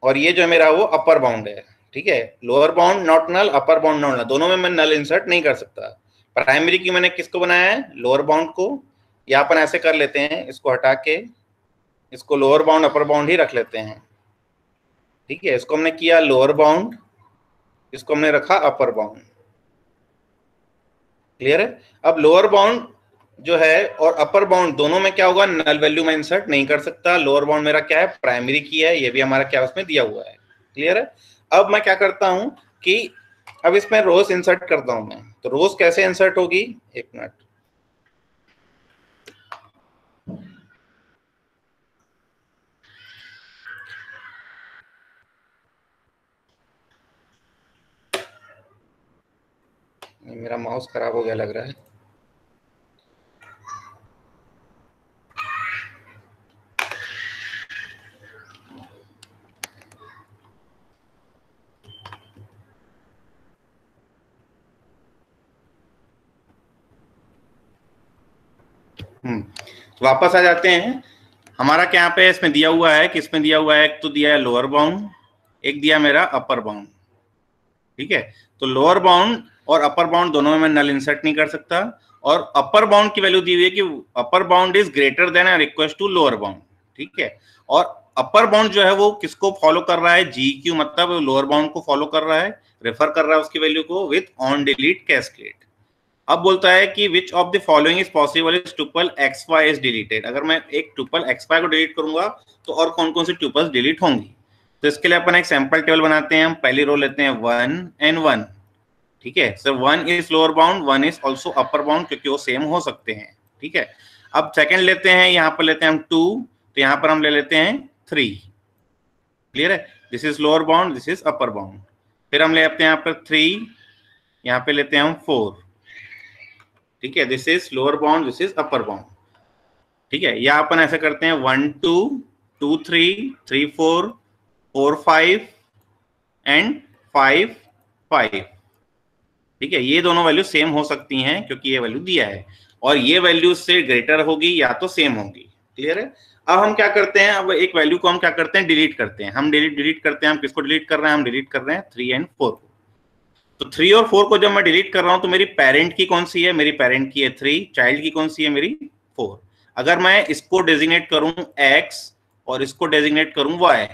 और ये जो मेरा वो अपर बाउंड है, ठीक है। Lower bound not null, upper bound not null, दोनों में मैं नल इंसर्ट नहीं कर सकता। प्राइमरी की मैंने किसको बनाया है, लोअर बाउंड को, या अपन ऐसे कर लेते हैं, इसको हटा के इसको लोअर बाउंड अपर बाउंड ही रख लेते हैं, ठीक है। इसको हमने किया लोअर बाउंड, इसको हमने रखा अपर बाउंड, क्लियर है। अब लोअर बाउंड जो है और अपर बाउंड दोनों में क्या होगा, नल वैल्यू में इंसर्ट नहीं कर सकता। लोअर बाउंड मेरा क्या है, प्राइमरी की है, ये भी हमारा क्या उसमें दिया हुआ है, क्लियर है। अब मैं क्या करता हूं कि अब इसमें रोज इंसर्ट करता हूं मैं, तो रोज कैसे इंसर्ट होगी, एक मिनट। मेरा माउस खराब हो गया लग रहा है। वापस आ जाते हैं। हमारा क्या यहाँ पे इसमें दिया हुआ है कि इसमें दिया हुआ है, एक तो दिया है लोअर बाउंड, एक दिया मेरा अपर बाउंड, ठीक है। तो लोअर बाउंड और अपर बाउंड दोनों में मैं नल इंसर्ट नहीं कर सकता, और अपर बाउंड की वैल्यू दी हुई है कि upper bound is greater than और इक्वल टू लोअर बाउंड, ठीक है। और अपर बाउंड जो है वो किसको फॉलो कर रहा है, जी क्यू, मतलब लोअर बाउंड को फॉलो कर रहा है, रेफर कर रहा है उसकी वैल्यू को विथ ऑन डिलीट कैस्केड। अब बोलता है कि which of the following is possible is tuple X Y is deleted. अगर मैं एक टुपल एक्स वाई को डिलीट करूंगा तो और कौन कौन सी टुपल्स डिलीट होंगी। तो इसके लिए अपन एक सैंपल टेबल बनाते हैं। हम पहली रो लेते हैं 1 and 1, ठीक है। सो 1 is lower bound, 1 is also upper bound, क्योंकि वो सेम हो सकते हैं, ठीक है। अब सेकंड लेते हैं, यहाँ पर लेते हैं हम 2, तो यहाँ पर हम ले लेते हैं 3, क्लियर है। This is lower bound, this is upper bound. फिर हम ले आते हैं यहाँ पर 3, यहाँ पे लेते हैं हम 4, ठीक है। This is lower bound, this is upper bound, ठीक है। या अपन ऐसे करते हैं 1 2 2 3 3 4 4 5 एंड 5 5, ठीक है। ये दोनों वैल्यू सेम हो सकती हैं क्योंकि ये वैल्यू दिया है, और ये वैल्यू से ग्रेटर होगी या तो सेम होगी, क्लियर है। अब हम क्या करते हैं, अब एक वैल्यू को हम क्या करते हैं, डिलीट करते हैं। हम डिलीट करते हैं, हम किसको डिलीट कर रहे हैं, हम डिलीट कर रहे हैं 3 and 4 को। तो 3 और 4 को जब मैं डिलीट कर रहा हूं तो मेरी पेरेंट की कौन सी है, मेरी पेरेंट की है 3, चाइल्ड की कौन सी है, मेरी 4। अगर मैं इसको डेजिग्नेट करूं x और इसको डेजिग्नेट करूं y,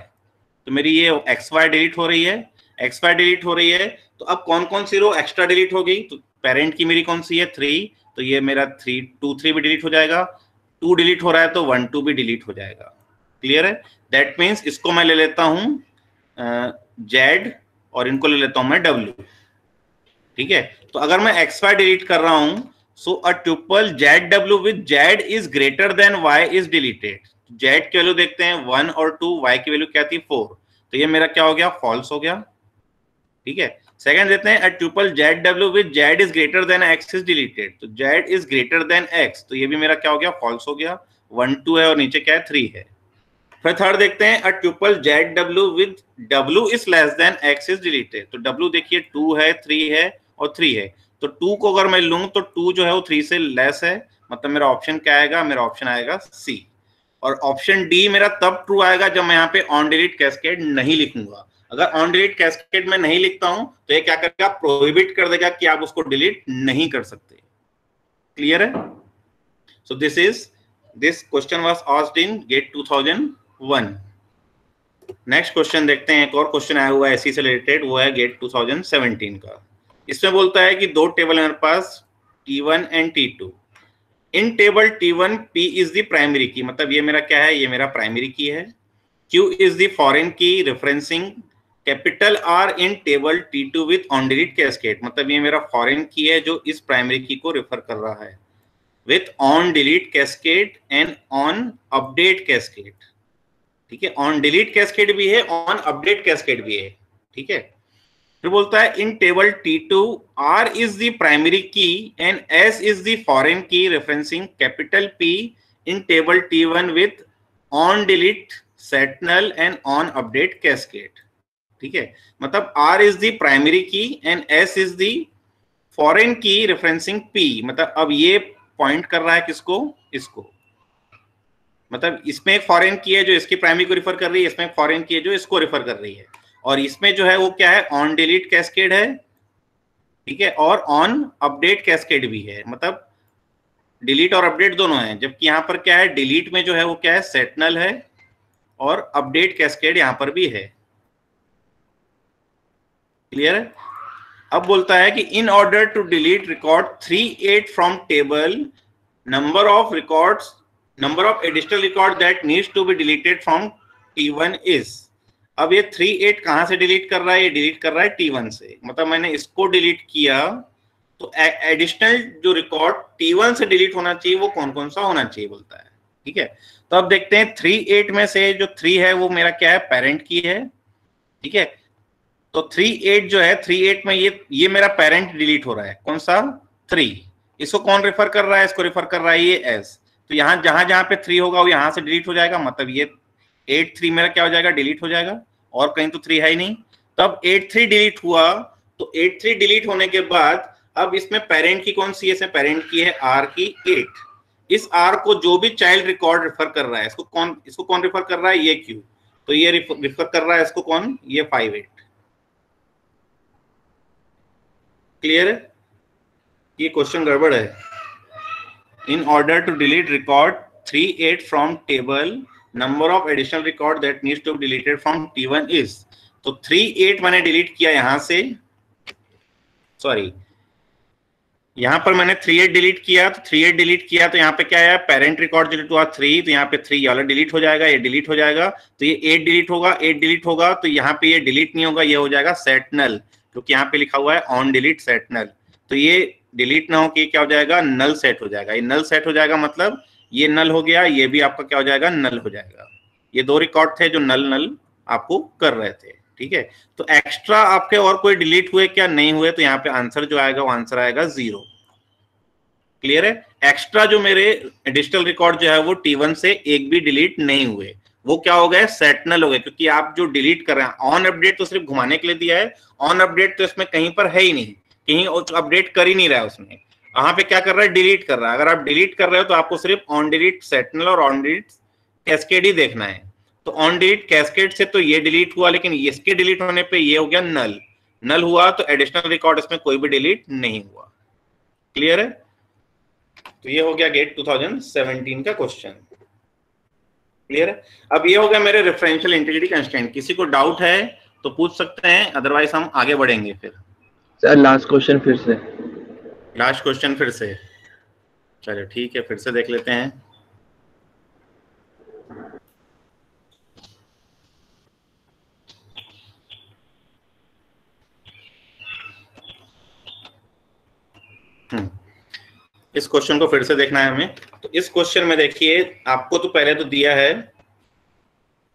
तो मेरी ये xy डिलीट हो रही है, xy डिलीट हो रही है। तो अब कौन कौन सी रो एक्स्ट्रा डिलीट हो गई, तो पेरेंट की मेरी कौन सी है 3, तो ये मेरा 3 2 3 भी डिलीट हो जाएगा, 2 डिलीट हो रहा है तो 1 2 भी डिलीट हो जाएगा, क्लियर है। दैट मीन्स इसको मैं ले लेता हूं z और इनको ले लेता हूं मैं w, ठीक है। तो अगर मैं xy डिलीट कर रहा हूं, so a tuple zw with z is greater than y is deleted. z की वैल्यू देखते हैं 1 और 2, y की वैल्यू क्या थी 4, तो ये मेरा क्या हो गया, फॉल्स हो गया, ठीक है। सेकंड देते हैं a tuple zw with z is greater than x is deleted, तो z is greater than x, तो ये भी मेरा क्या हो गया, फॉल्स हो गया, 1 2 है और नीचे क्या है 3 है। फिर थर्ड देखते हैं a tuple zw with w is less than x is deleted, तो w देखिए 2 है 3 है और 3 है, तो 2 को अगर मैं लूं तो 2 जो है वो 3 से लेस है, मतलब मेरा ऑप्शन क्या आएगा, मेरा ऑप्शन आएगा सी। और ऑप्शन डी मेरा तब ट्रू आएगा जब मैं यहाँ पे ऑन डिलीट कैस्केड नहीं लिखूंगा। अगर ऑन डिलीट कैस्केड में नहीं लिखता हूं तो ये क्या करेगा, प्रोहिबिट कर देगा कि आप उसको डिलीट नहीं कर सकते, क्लियर है। So this question was asked in GATE 2001। Next question देखते हैं, एक और क्वेश्चन आया हुआ है इसी से रिलेटेड, वो है गेट 2017 का। इसमें बोलता है कि दो टेबल है मेरे पास T1 and T2। In table T1 P is the primary की, मतलब ये मेरा क्या है, ये मेरा प्राइमरी की है। Q is the foreign key referencing capital R in table T2 with on delete cascade, मतलब ये मेरा फॉरेन की है जो इस प्राइमरी की को रेफर कर रहा है with on delete cascade and on update cascade, ठीक है। ऑन डिलीट कैस्केड भी है, ऑन अपडेट कैस्केड भी है, ठीक है। फिर बोलता है in table T2 R is the primary key and S is the foreign key referencing capital P in table T1 with on delete set null and on update cascade, ठीक है। मतलब R is the primary key and S is the foreign key referencing P, मतलब अब ये point कर रहा है किसको, इसको, मतलब इसमें एक फॉरेन की है जो इसकी प्राइमरी को रिफर कर रही है, इसमें एक फॉरेन की है जो इसको रिफर कर रही है, और इसमें जो है वो क्या है, ऑन डिलीट कैस्केड है, ठीक है, और ऑन अपडेट कैस्केड भी है, मतलब डिलीट और अपडेट दोनों है। जबकि यहाँ पर क्या है, डिलीट में जो है वो क्या है, सेट नल है, और अपडेट कैस्केड यहाँ पर भी है। क्लियर है? अब बोलता है कि in order to delete record 38 from table, number of additional record that needs to be deleted from T1 is. अब ये 38 कहां से डिलीट कर रहा है, ये डिलीट कर रहा है T1 से, मतलब मैंने इसको डिलीट किया तो एडिशनल जो रिकॉर्ड T1 से डिलीट होना चाहिए वो कौन कौन सा होना चाहिए बोलता है। ठीक है, तो अब देखते हैं 38 में से जो 3 है वो मेरा क्या है, पेरेंट की है। ठीक है, तो 38 जो है, 38 में ये मेरा पेरेंट डिलीट हो रहा है, कौन सा, 3। इसको कौन रेफर कर रहा है, इसको रेफर कर रहा है ये एस। तो यहाँ जहां जहां पे 3 होगा वो यहां से डिलीट हो जाएगा, मतलब ये 8-3 मेरा क्या हो जाएगा, डिलीट हो जाएगा, और कहीं तो 3 है ही नहीं। तब 8-3 डिलीट हुआ, तो 8-3 डिलीट होने के बाद अब इसमें पेरेंट की कौन सी है, इसमें पेरेंट की है आर की 8। इस आर को जो भी चाइल्ड रिकॉर्ड रेफर कर रहा है, इसको कौन रेफर कर रहा है, ये क्यू, तो ये रेफर कर रहा है इसको कौन, ये 5-8। क्लियर है? ये क्वेश्चन गड़बड़ है। In order to delete record 38 from table, number of additional record that needs to be deleted from T1 is. तो 38 मैंने डिलीट किया यहां से, सॉरी यहां पर मैंने 38 डिलीट किया, तो 38 डिलीट किया तो यहाँ पे क्या है, पेरेंट रिकॉर्ड डिलीट हुआ 3, तो यहाँ पे 3 वाला डिलीट हो जाएगा, ये डिलीट हो जाएगा, तो ये 8 डिलीट होगा, 8 डिलीट होगा, तो यहाँ पे ये डिलीट नहीं होगा, ये हो जाएगा सेट नल, क्योंकि यहाँ पे लिखा हुआ है ऑन डिलीट सेट नल। तो ये डिलीट ना हो कि क्या हो जाएगा, नल सेट हो जाएगा। ये नल सेट हो जाएगा मतलब ये नल हो गया, ये भी आपका क्या हो जाएगा, नल हो जाएगा। ये 2 रिकॉर्ड थे जो नल नल आपको कर रहे थे। ठीक है, तो एक्स्ट्रा आपके और कोई डिलीट हुए क्या, नहीं हुए, तो यहाँ पे आंसर जो आएगा वो आंसर आएगा 0। क्लियर है? एक्स्ट्रा जो मेरे डिजिटल रिकॉर्ड जो है वो T1 से एक भी डिलीट नहीं हुए, वो क्या हो गए, सेट नल हो गए, क्योंकि आप जो डिलीट कर रहे हैं, ऑन अपडेट तो सिर्फ घुमाने के लिए दिया है, ऑन अपडेट तो इसमें कहीं पर है ही नहीं, कहीं अपडेट कर ही नहीं रहा है उसमें, यहाँ पे क्या कर रहा है, डिलीट कर रहा है। अगर आप डिलीट कर रहे हो तो आपको सिर्फ ऑन डिलीट सेट नल और ऑन डिलीट कैस्केड ही देखना है। तो ऑन डिलीट कैस्केड से तो ये डिलीट हुआ, लेकिन इसके डिलीट होने पे ये हो गया नल, नल हुआ तो एडिशनल रिकॉर्ड इसमें कोई भी डिलीट नहीं हुआ। क्लियर है? तो ये हो गया गेट 2017 का क्वेश्चन। क्लियर है? अब ये हो गया मेरे रेफरेंशियल इंटीग्रिटी कंस्ट्रेंट। किसी को डाउट है तो पूछ सकते हैं, अदरवाइज हम आगे बढ़ेंगे। फिर सर लास्ट क्वेश्चन फिर से, लास्ट क्वेश्चन फिर से, चलो ठीक है, फिर से देख लेते हैं। इस क्वेश्चन को फिर से देखना है हमें। तो इस क्वेश्चन में देखिए, आपको तो पहले तो दिया है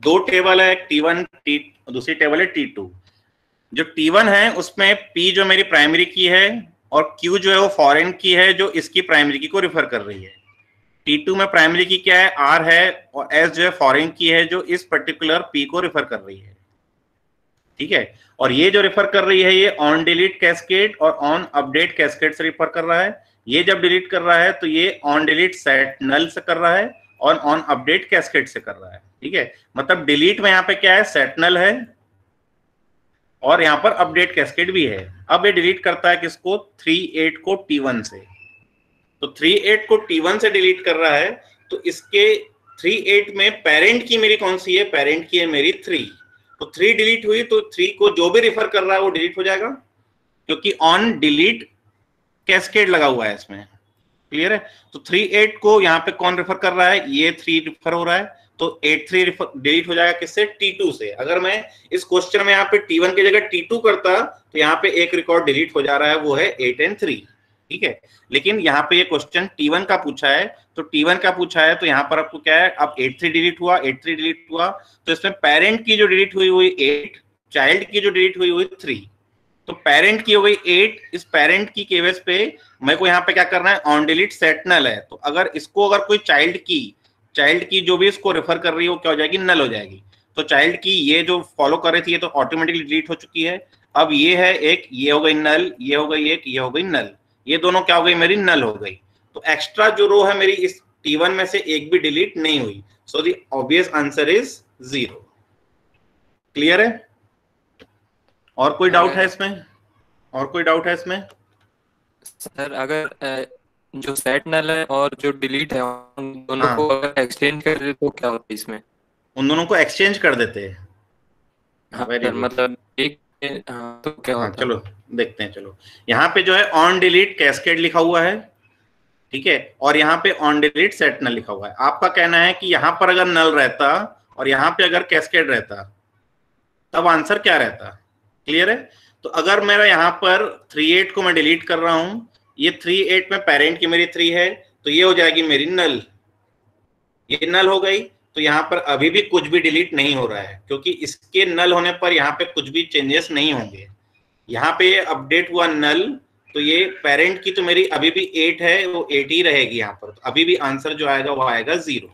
2 टेबल है, T1 दूसरी टेबल है T2। जो T1 है उसमें P जो मेरी प्राइमरी की है और Q जो है वो फॉरेन की है जो इसकी प्राइमरी की को रिफर कर रही है। T2 में प्राइमरी की क्या है, R है, और S जो है फॉरेन की है जो इस पर्टिकुलर P को रिफर कर रही है। ठीक है, और ये जो रिफर कर रही है ये ऑन डिलीट कैस्केड और ऑन अपडेट कैस्केड से रिफर कर रहा है। ये जब डिलीट कर रहा है तो ये ऑन डिलीट सेट नल से कर रहा है और ऑन अपडेट कैस्केड से कर रहा है। ठीक है, मतलब डिलीट में यहाँ पे क्या है, सेट नल है और यहाँ पर अपडेट कैस्केड भी है। अब ये डिलीट करता है किसको, 38 को T1 से। तो 38 को T1 से डिलीट कर रहा है, तो इसके 38 में पेरेंट की मेरी कौन सी है, पेरेंट की है मेरी 3। तो 3 डिलीट हुई तो 3 को जो भी रिफर कर रहा है वो डिलीट हो जाएगा, क्योंकि ऑन डिलीट कैस्केड लगा हुआ है इसमें। क्लियर है? तो 38 को यहाँ पे कौन रेफर कर रहा है, ये 3 रेफर हो रहा है, तो 8-3 डिलीट हो जाएगा किससे, T2 से। अगर मैं इस क्वेश्चन में यहाँ पे T1 की जगह T2 करता तो यहाँ पे एक रिकॉर्ड डिलीट हो जा रहा है, वो है 8 और 3। ठीक है, लेकिन यहाँ पे ये क्वेश्चन T1 का पूछा है, तो T1 का पूछा है तो यहाँ पर आपको क्या है, अब 8-3 डिलीट हुआ, 8-3 डिलीट हुआ, तो इसमें पेरेंट की जो डिलीट हुई 8, चाइल्ड की जो डिलीट हुई 3। तो पेरेंट की हो गई 8। इस पेरेंट की केवस पे मेरे को यहाँ पे क्या करना है, ऑन डिलीट सेट नल है। तो अगर इसको अगर कोई चाइल्ड की जो भी इसको रेफर कर रही है वो क्या हो जाएगी, नल हो जाएगी। तो चाइल्ड की ये जो फॉलो कर रही थी ये तो ऑटोमेटिकली डिलीट हो चुकी है। अब ये है एक, ये हो गई नल, ये हो गई एक, ये हो गई नल, ये दोनों क्या हो गई, मेरी नल हो गई। तो एक्स्ट्रा जो रो है मेरी इस T1 में से एक भी डिलीट नहीं हुई, so the obvious answer is 0। Clear है? और कोई डाउट है इसमें? और कोई डाउट है इसमें? सर अगर जो सेट नल है और जो डिलीट है उन दोनों हाँ, को अगर एक्सचेंज कर दे तो क्या होता है इसमें? उन दोनों को एक्सचेंज कर देते हैं। हाँ वेरी सर, गुड। मतलब एक, हाँ तो क्या हाँ होता है? चलो देखते हैं। चलो यहाँ पे जो है ऑन डिलीट कैस्केड लिखा हुआ है, ठीक है, और यहाँ पे ऑन डिलीट सेट नल लिखा हुआ है। आपका कहना है कि यहाँ पर अगर नल रहता और यहाँ पे अगर कैस्केड रहता तब आंसर क्या रहता? क्लियर है? तो अगर मेरा यहाँ पर 38 को मैं डिलीट कर रहा हूं, ये 38 में पेरेंट की मेरी 3 है, तो ये हो जाएगी मेरी नल, ये नल हो गई। तो यहाँ पर अभी भी कुछ भी डिलीट नहीं हो रहा है, क्योंकि इसके नल होने पर यहाँ पे कुछ भी चेंजेस नहीं होंगे। यहाँ पे ये अपडेट हुआ नल, तो ये पेरेंट की तो मेरी अभी भी 8 है, वो 8 ही रहेगी यहाँ पर, तो अभी भी आंसर जो आएगा वो आएगा 0।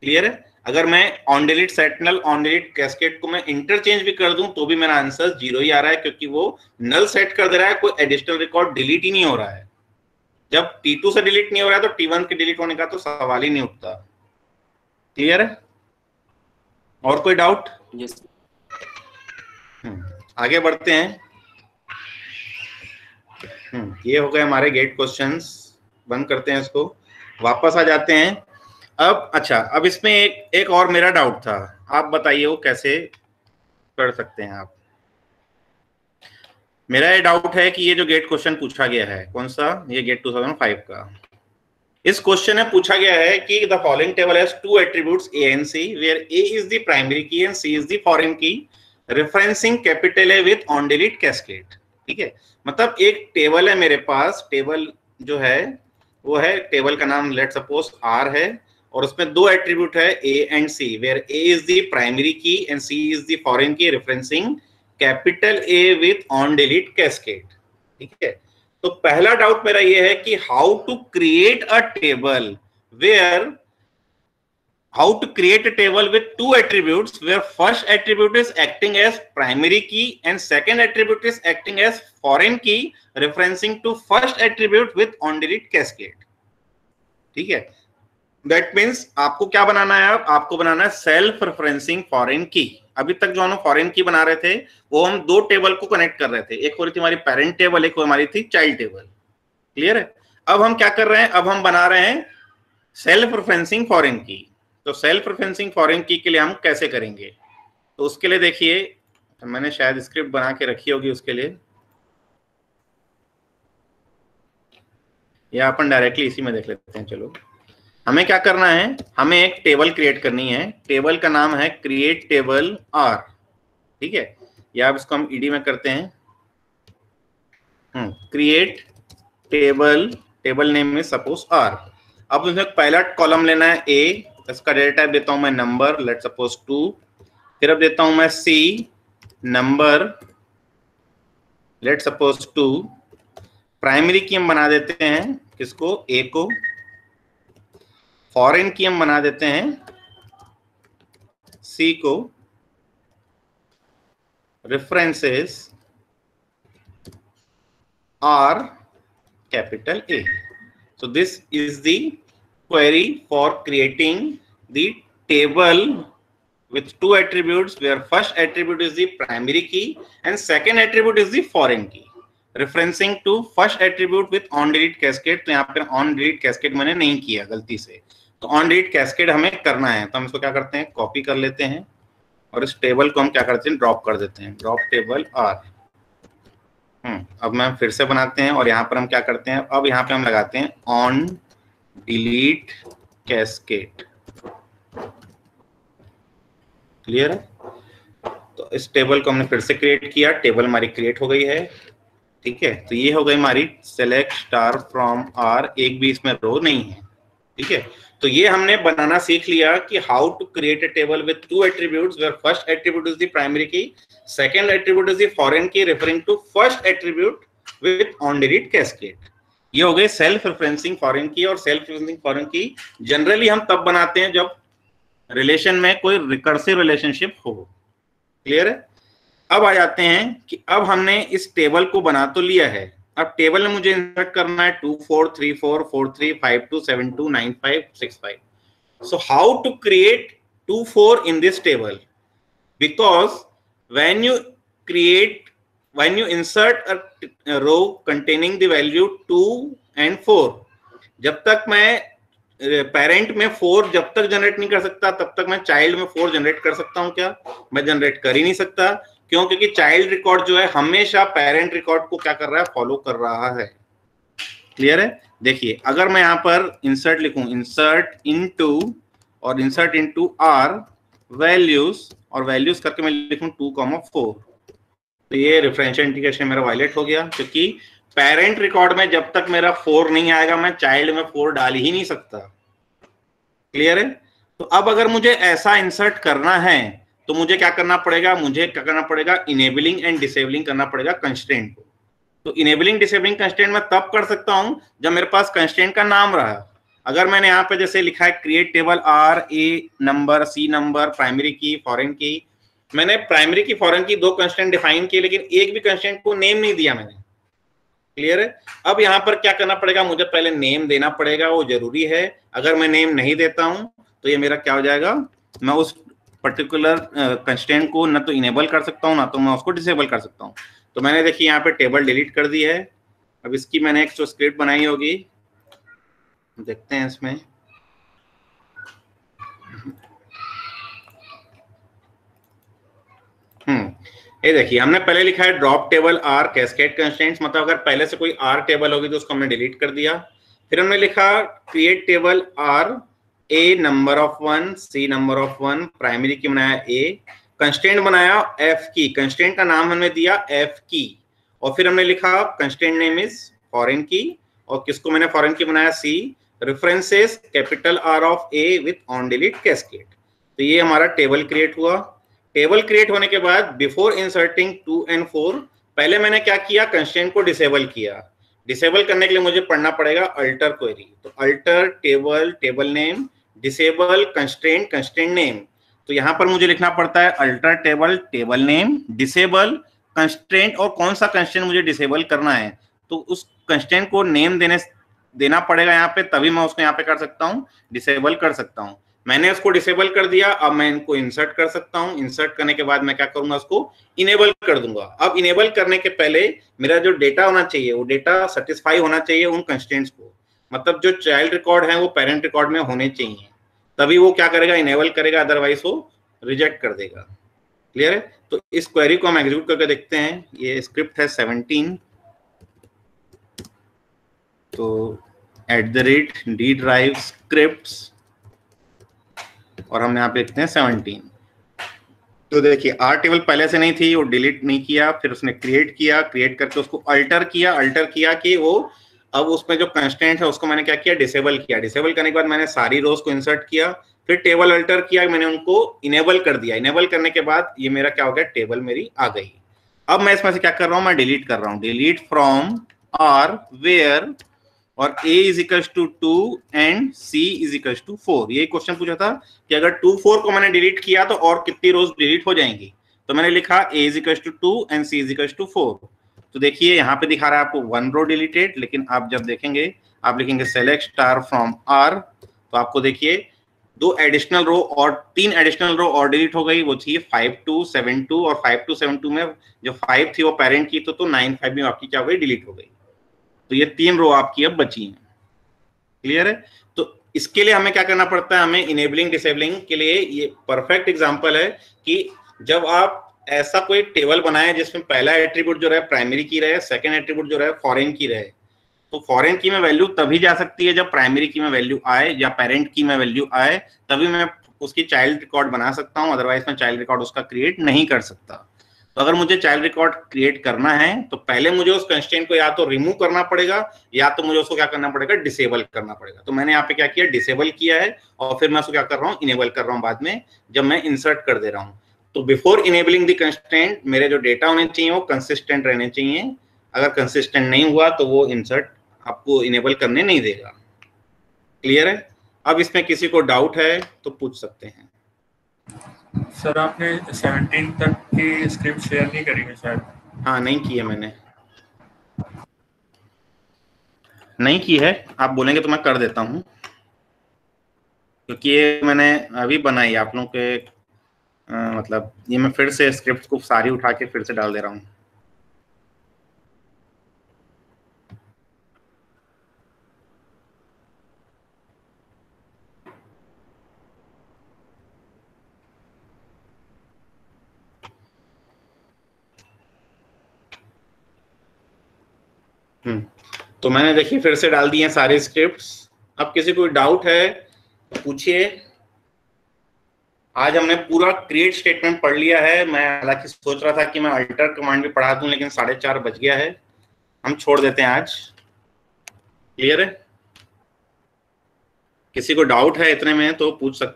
क्लियर है? अगर मैं on delete set null on delete cascade को मैं इंटरचेंज भी कर दूं तो भी मेरा आंसर 0 ही आ रहा है, क्योंकि वो नल सेट कर दे रहा है, कोई एडिशनल रिकॉर्ड डिलीट ही नहीं हो रहा है। जब T2 से डिलीट नहीं हो रहा है तो T1 के डिलीट होने का तो सवाल ही नहीं उठता। क्लियर है? और कोई डाउट? यस। आगे बढ़ते हैं। ये हो गए हमारे गेट क्वेश्चंस, बंद करते हैं इसको, वापस आ जाते हैं। अब अच्छा, अब इसमें एक और मेरा डाउट था, आप बताइए वो कैसे कर सकते हैं आप। मेरा ये डाउट है कि ये जो गेट क्वेश्चन पूछा गया है, कौन सा, ये गेट 2005 का, इस क्वेश्चन में पूछा गया है कि the following table has two attributes A and C where A is the primary key and C is the foreign key referencing capital A with on delete cascade। ठीक है, मतलब एक टेबल है मेरे पास, टेबल जो है वो है, टेबल का नाम लेट सपोज R है, और उसमें दो एट्रीब्यूट है A and C where A is the primary key and C is the foreign key referencing capital A with on delete cascade। ठीक है, तो पहला डाउट मेरा ये है कि how to create a table with two attributes where first attribute is acting as primary key and second attribute is acting as foreign key referencing to first attribute with on delete cascade। ठीक है, that means आपको क्या बनाना है? आपको बनाना है self referencing foreign की। अभी तक जो हम फॉरेन की बना रहे थे वो हम दो टेबल को कनेक्ट कर रहे थे, एक हो रही थी हमारी पेरेंट टेबल, एक हमारी थी चाइल्ड टेबल। क्लियर है? अब हम क्या कर रहे हैं? अब हम बना रहे हैं सेल्फ रेफरेंसिंग फॉरेन की। तो सेल्फ रेफरेंसिंग फॉरेन की के लिए हम कैसे करेंगे? तो उसके लिए देखिए, मैंने शायद स्क्रिप्ट बना के रखी होगी उसके लिए, या अपन डायरेक्टली इसी में देख लेते हैं। चलो, हमें क्या करना है? हमें एक टेबल क्रिएट करनी है, टेबल का नाम है क्रिएट टेबल R। ठीक है, या अब इसको हम ईडी में करते हैं, क्रिएट टेबल, टेबल नेम में सपोज R। अब उसमें पहला कॉलम लेना है A, इसका डेटा टाइप देता हूं मैं नंबर, लेट सपोज 2। फिर अब देता हूं मैं C number, let suppose 2। Primary की हम बना देते हैं किसको? A को। फॉरेन की हम बना देते हैं C को। References R capital A। So this is the query for creating the table with two attributes where first attribute is the primary key and second attribute is the foreign key referencing to first attribute with on delete cascade। तो यहाँ पे on delete cascade मैंने नहीं किया गलती से, तो on delete cascade हमें करना है। तो हम इसको क्या करते हैं? कॉपी कर लेते हैं और इस टेबल को हम क्या करते हैं? ड्रॉप कर देते हैं, ड्रॉप टेबल R। अब मैं फिर से बनाते हैं और यहाँ पर हम क्या करते हैं? अब यहाँ पे हम लगाते हैं ऑन डिलीट कैस्केड। क्लियर है? तो इस टेबल को हमने फिर से क्रिएट किया, टेबल हमारी क्रिएट हो गई है। ठीक है, तो ये हो गई हमारी सेलेक्ट स्टार फ्रॉम R, एक भी इसमें रो नहीं है। ठीक है, तो ये हमने बनाना सीख लिया कि how to create a table with two attributes where first attribute is the primary key, second attribute is the foreign key referring to first attribute with on delete cascade. ये हो गए सेल्फ रेफरेंसिंग फॉरेन की। और self referencing foreign key generally हम तब बनाते हैं जब relation में कोई रिकर्सिव रिलेशनशिप हो। क्लियर है? अब आ जाते हैं कि अब हमने इस टेबल को बना तो लिया है, अब टेबल में मुझे इंसर्ट करना है 2 4 3 4 4 3 5 2 7 2 9 5 6 5. So how to create 2 4 in this table? Because when you insert a row containing the value 2 and 4, जब तक मैं पेरेंट में 4 जब तक जनरेट नहीं कर सकता तब तक मैं चाइल्ड में 4 जनरेट कर सकता हूं क्या? मैं जनरेट कर ही नहीं सकता. क्यों? क्योंकि चाइल्ड रिकॉर्ड जो है हमेशा पेरेंट रिकॉर्ड को क्या कर रहा है? फॉलो कर रहा है. क्लियर है? देखिए, अगर मैं यहां पर इंसर्ट लिखूं, इंसर्ट इनटू और इंसर्ट इनटू आर वैल्यूज, और वैल्यूज करके मैं लिखूं 2,4, तो ये रेफरेंशियल इंटीग्रेशन मेरा वायलेट हो गया, क्योंकि पेरेंट रिकॉर्ड में जब तक मेरा 4 नहीं आएगा मैं चाइल्ड में 4 डाल ही नहीं सकता. क्लियर है? तो अब अगर मुझे ऐसा इंसर्ट करना है तो मुझे क्या करना पड़ेगा? मुझे क्या करना पड़ेगा? इनेबलिंग एंड डिसेबलिंग करना पड़ेगा कंस्ट्रेंट को. तो इनेबलिंग डिसेबलिंग कंस्ट्रेंट मैं तब कर सकता हूं जब मेरे पास कंस्ट्रेंट का नाम रहा. अगर मैंने यहाँ पे जैसे लिखा है create table R, A number, C number, primary key, foreign key, मैंने प्राइमरी की, फॉरेन की 2 कंस्ट्रेंट डिफाइन किए, लेकिन एक भी कंस्ट्रेंट को नेम नहीं दिया मैंने. क्लियर है? अब यहाँ पर क्या करना पड़ेगा? मुझे पहले नेम देना पड़ेगा, वो जरूरी है. अगर मैं नेम नहीं देता हूं तो ये मेरा क्या हो जाएगा? मैं उस पर्टिकुलर कंस्ट्रेंट को ना तो इनेबल कर सकता हूं ना तो मैं उसको डिसेबल कर सकता हूं. तो मैंने देखिए यहाँ पे टेबल डिलीट कर दी है. अब इसकी मैंने एक स्क्रिप्ट बनाई होगी, देखते हैं इसमें. ये देखिए, हमने पहले लिखा है drop table R cascade constraints, मतलब अगर पहले से कोई आर टेबल होगी तो उसको हमने डिलीट कर दिया. फिर हमने लिखा create table R, A number of 1, C number of 1, primary key बनाया ए, कंस्ट्रेंट बनाया एफ की, कंस्ट्रेंट का नाम हमने दिया एफ की, और फिर हमने लिखा constraint name is foreign key, और किसको मैंने फॉरेन की बनाया? See, references capital R of A with on delete cascade. तो ये हमारा टेबल क्रिएट हुआ. टेबल क्रिएट होने के बाद बिफोर इंसर्टिंग 2 and 4 पहले मैंने क्या किया? कंस्ट्रेंट को डिसेबल किया. डिसेबल करने के लिए मुझे पढ़ना पड़ेगा अल्टर क्वेरी. तो alter table, table name, disable constraint, constraint name. तो यहां पर मुझे लिखना पड़ता है alter table, table name, disable constraint, और कौन सा कंस्ट्रेंट मुझे डिसेबल करना है तो उस कंस्ट्रेंट को नेम देना पड़ेगा यहाँ पे, तभी मैं उसको यहाँ पे कर सकता हूँ, डिसेबल कर सकता हूँ. मैंने उसको डिसेबल कर दिया. अब मैं इनको इंसर्ट कर सकता हूँ. इंसर्ट करने के बाद मैं क्या करूंगा? उसको इनेबल कर दूंगा. अब इनेबल करने के पहले मेरा जो डेटा होना चाहिए वो डेटा सेटिस्फाई होना चाहिए उन कंस्ट्रेंट्स को, मतलब जो चाइल्ड रिकॉर्ड है वो पेरेंट रिकॉर्ड में होने चाहिए, तभी वो क्या करेगा? इनेबल करेगा, अदरवाइज वो रिजेक्ट कर देगा. क्लियर है? तो इस क्वेरी को हम एग्जीक्यूट करके देखते हैं. ये स्क्रिप्ट है 17, तो @d drive scripts, और हम यहाँ पे लिखते हैं 17. तो देखिए आर टेबल पहले से नहीं थी, वो डिलीट नहीं किया, फिर उसने क्रिएट किया, क्रिएट करके उसको अल्टर किया कि वो अब उसमें जो कंस्ट्रेंट है उसको मैंने क्या किया? डिसेबल किया. डिसेबल करने के बाद मैंने सारी रोज को इंसर्ट किया, फिर टेबल अल्टर किया, मैंने उनको इनेबल कर दिया. इनेबल करने के बाद ये मेरा क्या हो गया? टेबल मेरी आ गई. अब मैं इसमें से क्या कर रहा हूँ? मैं डिलीट कर रहा हूँ. डिलीट फ्रॉम आर वेयर, और a is equal to 2 and c is equal to 4. यही क्वेश्चन पूछा था कि अगर 2 4 को मैंने डिलीट किया तो और कितनी रोज डिलीट हो जाएंगी. तो मैंने लिखा a is equal to 2 and c is equal to 4. तो देखिए यहाँ पे दिखा रहा है आपको 1 रो डिलीटेड, लेकिन आप जब देखेंगे आप लिखेंगे सेलेक्ट स्टार फ्रॉम r, तो आपको देखिए 2 एडिशनल रो और 3 एडिशनल रो और डिलीट हो गई. वो थी 5 2 7 2, और 5 2 7 2 में जो 5 थी वो पेरेंट की, तो 9 5 में आपकी क्या हो गई? डिलीट हो गई. तो ये 3 रो आपकी अब बची हैं. क्लियर है? तो इसके लिए हमें क्या करना पड़ता है? हमें इनेबलिंग डिसेबलिंग के लिए ये परफेक्ट एग्जांपल है कि जब आप ऐसा कोई टेबल बनाए जिसमें पहला एट्रीब्यूट जो रहे प्राइमरी की रहे, सेकंड एट्रीब्यूट जो रहे फॉरेन की रहे, तो फॉरेन की में वैल्यू तभी जा सकती है जब प्राइमरी की में वैल्यू आए या पेरेंट की में वैल्यू आए, तभी मैं उसकी चाइल्ड रिकॉर्ड बना सकता हूँ, अदरवाइज मैं चाइल्ड रिकॉर्ड उसका क्रिएट नहीं कर सकता. तो अगर मुझे चाइल्ड रिकॉर्ड क्रिएट करना है तो पहले मुझे उस कंस्ट्रेंट को या तो रिमूव करना पड़ेगा या तो मुझे उसको क्या करना पड़ेगा? डिसेबल करना पड़ेगा. तो मैंने यहाँ पे क्या किया? डिसेबल किया है, और फिर मैं उसको क्या कर रहा हूँ? इनेबल कर रहा हूँ बाद में जब मैं इंसर्ट कर दे रहा हूँ. तो बिफोर इनेबलिंग द कंस्ट्रेंट मेरे जो डेटा होने चाहिए वो कंसिस्टेंट रहने चाहिए. अगर कंसिस्टेंट नहीं हुआ तो वो इंसर्ट आपको इनेबल करने नहीं देगा. क्लियर है? अब इसमें किसी को डाउट है तो पूछ सकते हैं. सर आपने 17 तक की स्क्रिप्ट शेयर नहीं करी है शायद? हाँ नहीं की है मैंने. नहीं की है, आप बोलेंगे तो मैं कर देता हूँ, क्योंकि ये मैंने अभी बनाई आप लोगों के मतलब ये मैं फिर से स्क्रिप्ट को सारी उठा के फिर से डाल दे रहा हूँ। तो मैंने देखिए फिर से डाल दिए सारे स्क्रिप्ट्स। अब किसी कोई डाउट है तो पूछिए। आज हमने पूरा क्रिएट स्टेटमेंट पढ़ लिया है। मैं हालांकि सोच रहा था कि मैं अल्टर कमांड भी पढ़ा दूं, लेकिन 4:30 बज गया है, हम छोड़ देते हैं आज। क्लियर है? किसी को डाउट है इतने में तो पूछ सकते